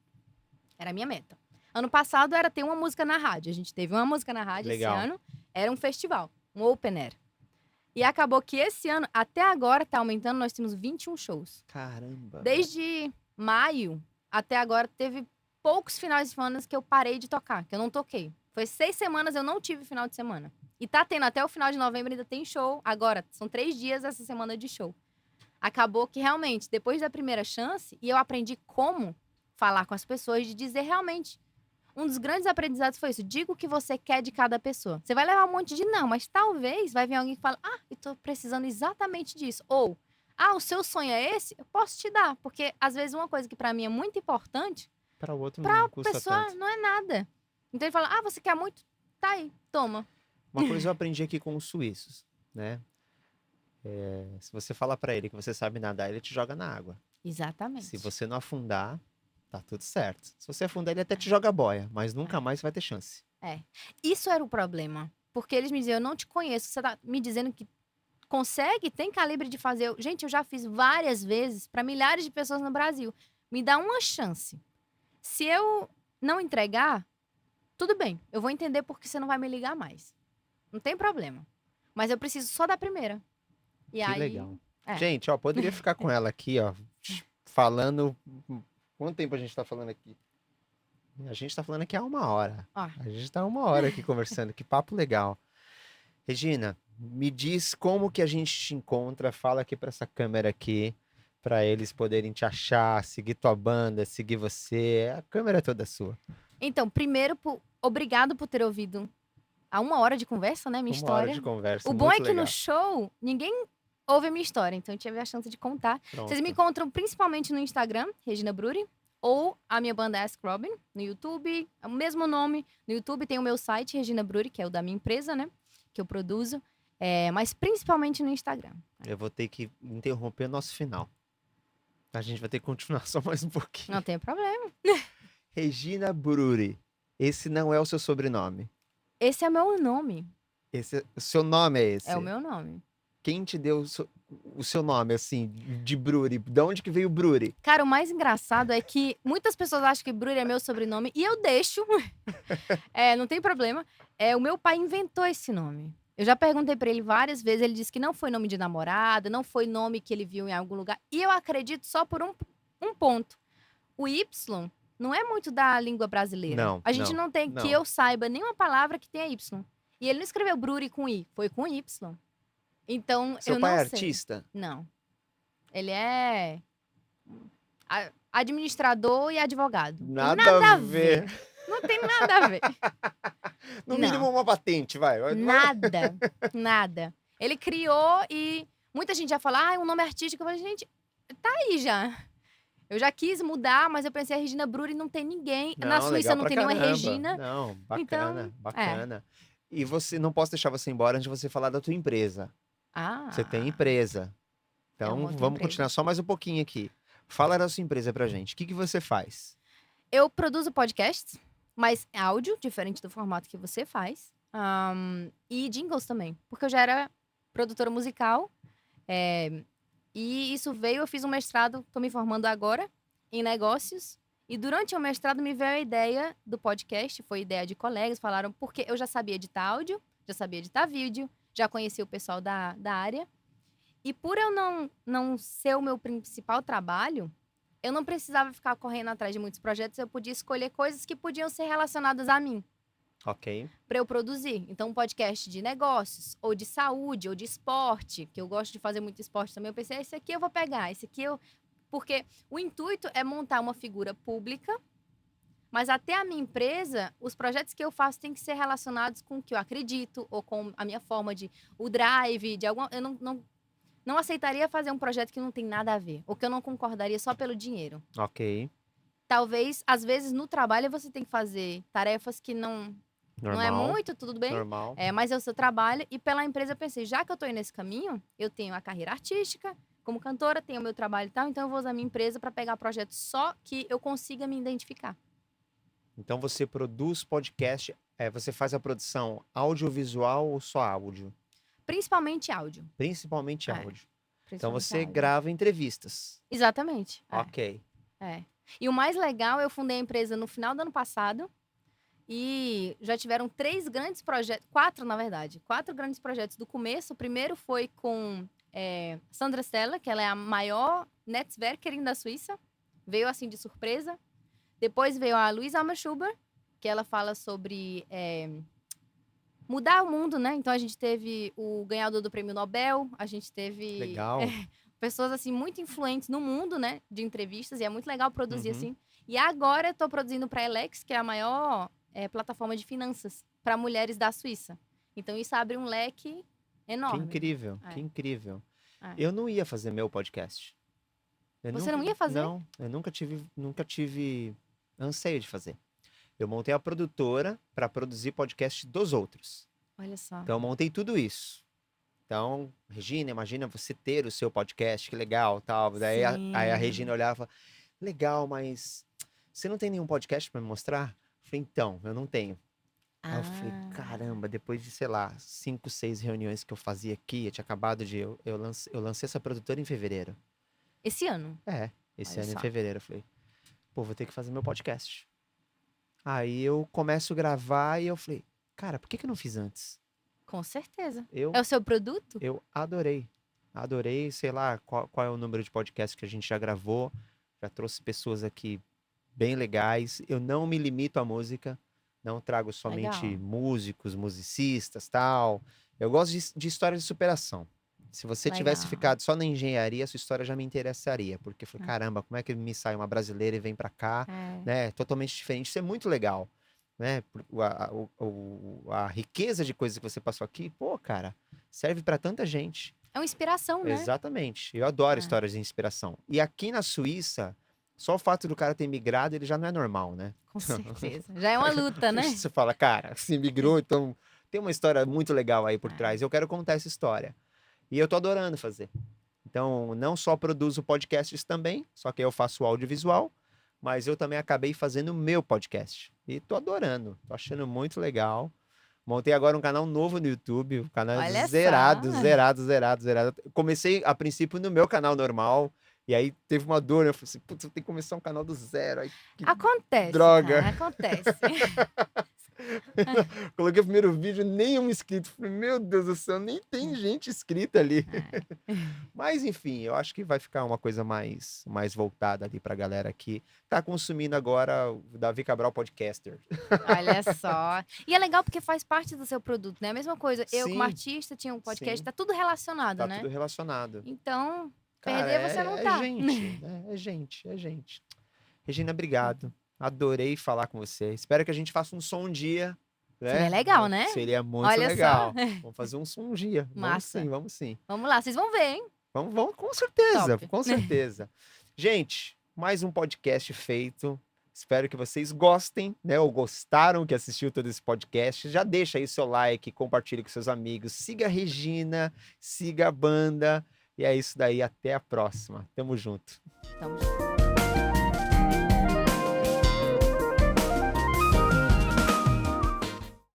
Era a minha meta. Ano passado era ter uma música na rádio. A gente teve uma música na rádio esse Legal. ano. Era um festival, um open air. E acabou que esse ano, até agora, tá aumentando, nós temos 21 shows. Caramba. Desde maio até agora, teve poucos finais de semana que eu parei de tocar, que eu não toquei. Foi 6 semanas, eu não tive final de semana. E tá tendo, até o final de novembro ainda tem show. Agora, são 3 dias essa semana de show. Acabou que realmente, depois da primeira chance, e eu aprendi como falar com as pessoas, de dizer realmente. Um dos grandes aprendizados foi isso. Diga o que você quer de cada pessoa. Você vai levar um monte de não, mas talvez vai vir alguém que fala, eu tô precisando exatamente disso. Ou, o seu sonho é esse? Eu posso te dar. Porque, às vezes, uma coisa que pra mim é muito importante, Para o outro pra não custa pessoa tanto. não é nada. Então ele fala, você quer muito? Tá aí, toma. Uma coisa eu aprendi aqui com os suíços, né? Se você falar para ele que você sabe nadar, ele te joga na água. Exatamente. Se você não afundar, tá tudo certo. Se você afundar, ele até te joga boia, mas nunca mais vai ter chance. Isso era o problema. Porque eles me diziam, eu não te conheço. Você tá me dizendo que consegue, tem calibre de fazer. Gente, eu já fiz várias vezes para milhares de pessoas no Brasil. Me dá uma chance. Se eu não entregar, tudo bem. Eu vou entender porque você não vai me ligar mais. Não tem problema. Mas eu preciso só da primeira. E Que aí, legal. é. Gente, ó, poderia ficar com ela aqui, ó, falando. Quanto tempo a gente tá falando aqui? A gente tá falando aqui há 1 hora. Ó. A gente tá 1 hora aqui conversando. Que papo legal. Regina, me diz como que a gente te encontra. Fala aqui pra essa câmera aqui, pra eles poderem te achar, seguir tua banda, seguir você. A câmera é toda sua. Então, primeiro, obrigado por ter ouvido há 1 hora de conversa, né? Minha 1 hora história. de conversa, O bom é muito que legal. no show, ninguém ouve a minha história. Então, eu tive a chance de contar. Pronto. Vocês me encontram principalmente no Instagram, Regina Bruri, ou a minha banda Ask Robin, no YouTube. É o mesmo nome. No YouTube tem o meu site, Regina Bruri, que é o da minha empresa, né? Que eu produzo. Mas principalmente no Instagram. Eu vou ter que interromper o nosso final. A gente vai ter que continuar só mais um pouquinho. Não tem problema. Regina Bruri. Esse não é o seu sobrenome. Esse é meu nome. O seu nome é esse. É o meu nome. Quem te deu o seu nome, assim, de Bruri? De onde que veio Bruri? Cara, o mais engraçado é que muitas pessoas acham que Bruri é meu sobrenome e eu deixo. Não tem problema. O meu pai inventou esse nome. Eu já perguntei pra ele várias vezes, ele disse que não foi nome de namorada, não foi nome que ele viu em algum lugar. E eu acredito só por um ponto. O Y não é muito da língua brasileira. Não, A gente não tem, não. que eu saiba, nenhuma palavra que tenha Y. E ele não escreveu Bruri com I, foi com Y. Então, Seu eu pai não é sei. artista? Não. Ele é administrador e advogado. Nada a ver. Não tem nada a ver. No Não. mínimo uma patente, vai. Nada. Nada. Ele criou e muita gente já fala, um nome artístico. Eu falei, gente, tá aí já. Eu já quis mudar, mas eu pensei, a Regina Bruri não tem ninguém. Não, Na Suíça legal não pra tem nenhuma caramba. Regina. Não, bacana, Então, bacana. E você, não posso deixar você embora antes de você falar da tua empresa. Você tem empresa. Então, uma outra vamos empresa. continuar só mais um pouquinho aqui. Fala da sua empresa pra gente. O que você faz? Eu produzo podcasts, mas áudio, diferente do formato que você faz. E jingles também. Porque eu já era produtora musical. E isso veio, eu fiz um mestrado, tô me formando agora, em negócios. E durante o mestrado me veio a ideia do podcast, foi ideia de colegas, falaram, porque eu já sabia editar áudio, já sabia editar vídeo, já conhecia o pessoal da área. E por eu não ser o meu principal trabalho, eu não precisava ficar correndo atrás de muitos projetos, eu podia escolher coisas que podiam ser relacionadas a mim, Ok. para eu produzir. Então, um podcast de negócios, ou de saúde, ou de esporte, que eu gosto de fazer muito esporte também. Eu pensei, esse aqui eu vou pegar, esse aqui eu. Porque o intuito é montar uma figura pública, mas até a minha empresa, os projetos que eu faço têm que ser relacionados com o que eu acredito, ou com a minha forma de. O drive, de alguma. Eu não aceitaria fazer um projeto que não tem nada a ver, ou que eu não concordaria só pelo dinheiro. Ok. Talvez, às vezes, no trabalho você tem que fazer tarefas que não é Normal. muito, tudo bem. Normal. Mas é o seu trabalho. E pela empresa eu pensei, já que eu tô indo nesse caminho, eu tenho a carreira artística, como cantora, tenho o meu trabalho e tal, então eu vou usar a minha empresa para pegar projetos só que eu consiga me identificar. Então você produz podcast, você faz a produção audiovisual ou só áudio? Principalmente áudio. Principalmente É, áudio. Então principalmente você áudio. grava entrevistas. Exatamente. Ok. E o mais legal, eu fundei a empresa no final do ano passado e já tiveram 3 grandes projetos, 4 na verdade, 4 grandes projetos do começo. O primeiro foi com Sandra Stella, que ela é a maior Netzwerkerin da Suíça, veio assim de surpresa. Depois veio a Luisa Alma-Schuber, que ela fala sobre mudar o mundo, né? Então a gente teve o ganhador do Prêmio Nobel, a gente teve Legal. pessoas assim muito influentes no mundo, né, de entrevistas, e é muito legal produzir Uhum. assim. E agora eu tô produzindo para a Elex, que é a maior plataforma de finanças para mulheres da Suíça. Então isso abre um leque Que enorme. incrível, Né? que incrível. É. Eu não ia fazer meu podcast. Você não ia fazer? Não, eu nunca tive anseio de fazer. Eu montei a produtora para produzir podcast dos outros. Olha só. Então eu montei tudo isso. Então, Regina, imagina você ter o seu podcast, que legal, tal. Daí aí a Regina olhava, legal, mas você não tem nenhum podcast para me mostrar? Eu falei, então, eu não tenho. Aí eu falei, caramba, depois de, sei lá, 5, 6 reuniões que eu fazia aqui, eu tinha acabado de. Eu lancei essa produtora em fevereiro. Esse ano? Esse Olha ano em só. fevereiro. Eu falei, pô, vou ter que fazer meu podcast. Aí eu começo a gravar e eu falei, cara, por que eu não fiz antes? Com certeza. Eu, É o seu produto? eu adorei. Adorei, sei lá, qual é o número de podcasts que a gente já gravou. Já trouxe pessoas aqui bem legais. Eu não me limito à música. Não trago somente Legal. músicos, musicistas, tal. Eu gosto de histórias de superação. Se você tivesse Legal. ficado só na engenharia, sua história já me interessaria. Porque eu falei, caramba, como é que me sai uma brasileira e vem pra cá, né? Totalmente diferente. Isso é muito legal, né? A riqueza de coisas que você passou aqui, pô, cara, serve pra tanta gente. É uma inspiração, né? Exatamente. Eu adoro histórias de inspiração. E aqui na Suíça, só o fato do cara ter migrado, ele já não é normal, né? Com certeza. Já é uma luta, né? Você fala, cara, se migrou, então tem uma história muito legal aí por trás. Eu quero contar essa história. E eu tô adorando fazer. Então, não só produzo podcasts também, só que eu faço audiovisual, mas eu também acabei fazendo o meu podcast. E tô adorando, tô achando muito legal. Montei agora um canal novo no YouTube, um canal Olha zerado. só. Comecei a princípio no meu canal normal, e aí teve uma dor, né? Eu falei assim, putz, eu tenho que começar um canal do zero. Aí, que Acontece, droga. cara, acontece. Coloquei o primeiro vídeo, nenhum inscrito. Falei, meu Deus do céu, nem tem gente inscrita ali. Mas, enfim, eu acho que vai ficar uma coisa mais voltada ali pra galera que tá consumindo agora o Davi Cabral Podcaster. Olha só. E é legal porque faz parte do seu produto, né? A mesma coisa, eu como Sim, artista tinha um podcast, sim. tá tudo relacionado, Tá né? tudo relacionado. Então, Cara, perder você não tá. gente, né? É gente. Regina, obrigado. Adorei falar com você. Espero que a gente faça um som um dia. Né? Seria legal, né? Seria muito Olha legal. só. Vamos fazer um som um dia. Massa. Vamos sim. Vamos lá, vocês vão ver, hein? Vamos, com certeza, Top. com certeza. Gente, mais um podcast feito. Espero que vocês gostem, né? Ou gostaram que assistiu todo esse podcast. Já deixa aí seu like, compartilhe com seus amigos. Siga a Regina, siga a banda. E é isso daí. Até a próxima. Tamo junto. Tamo junto.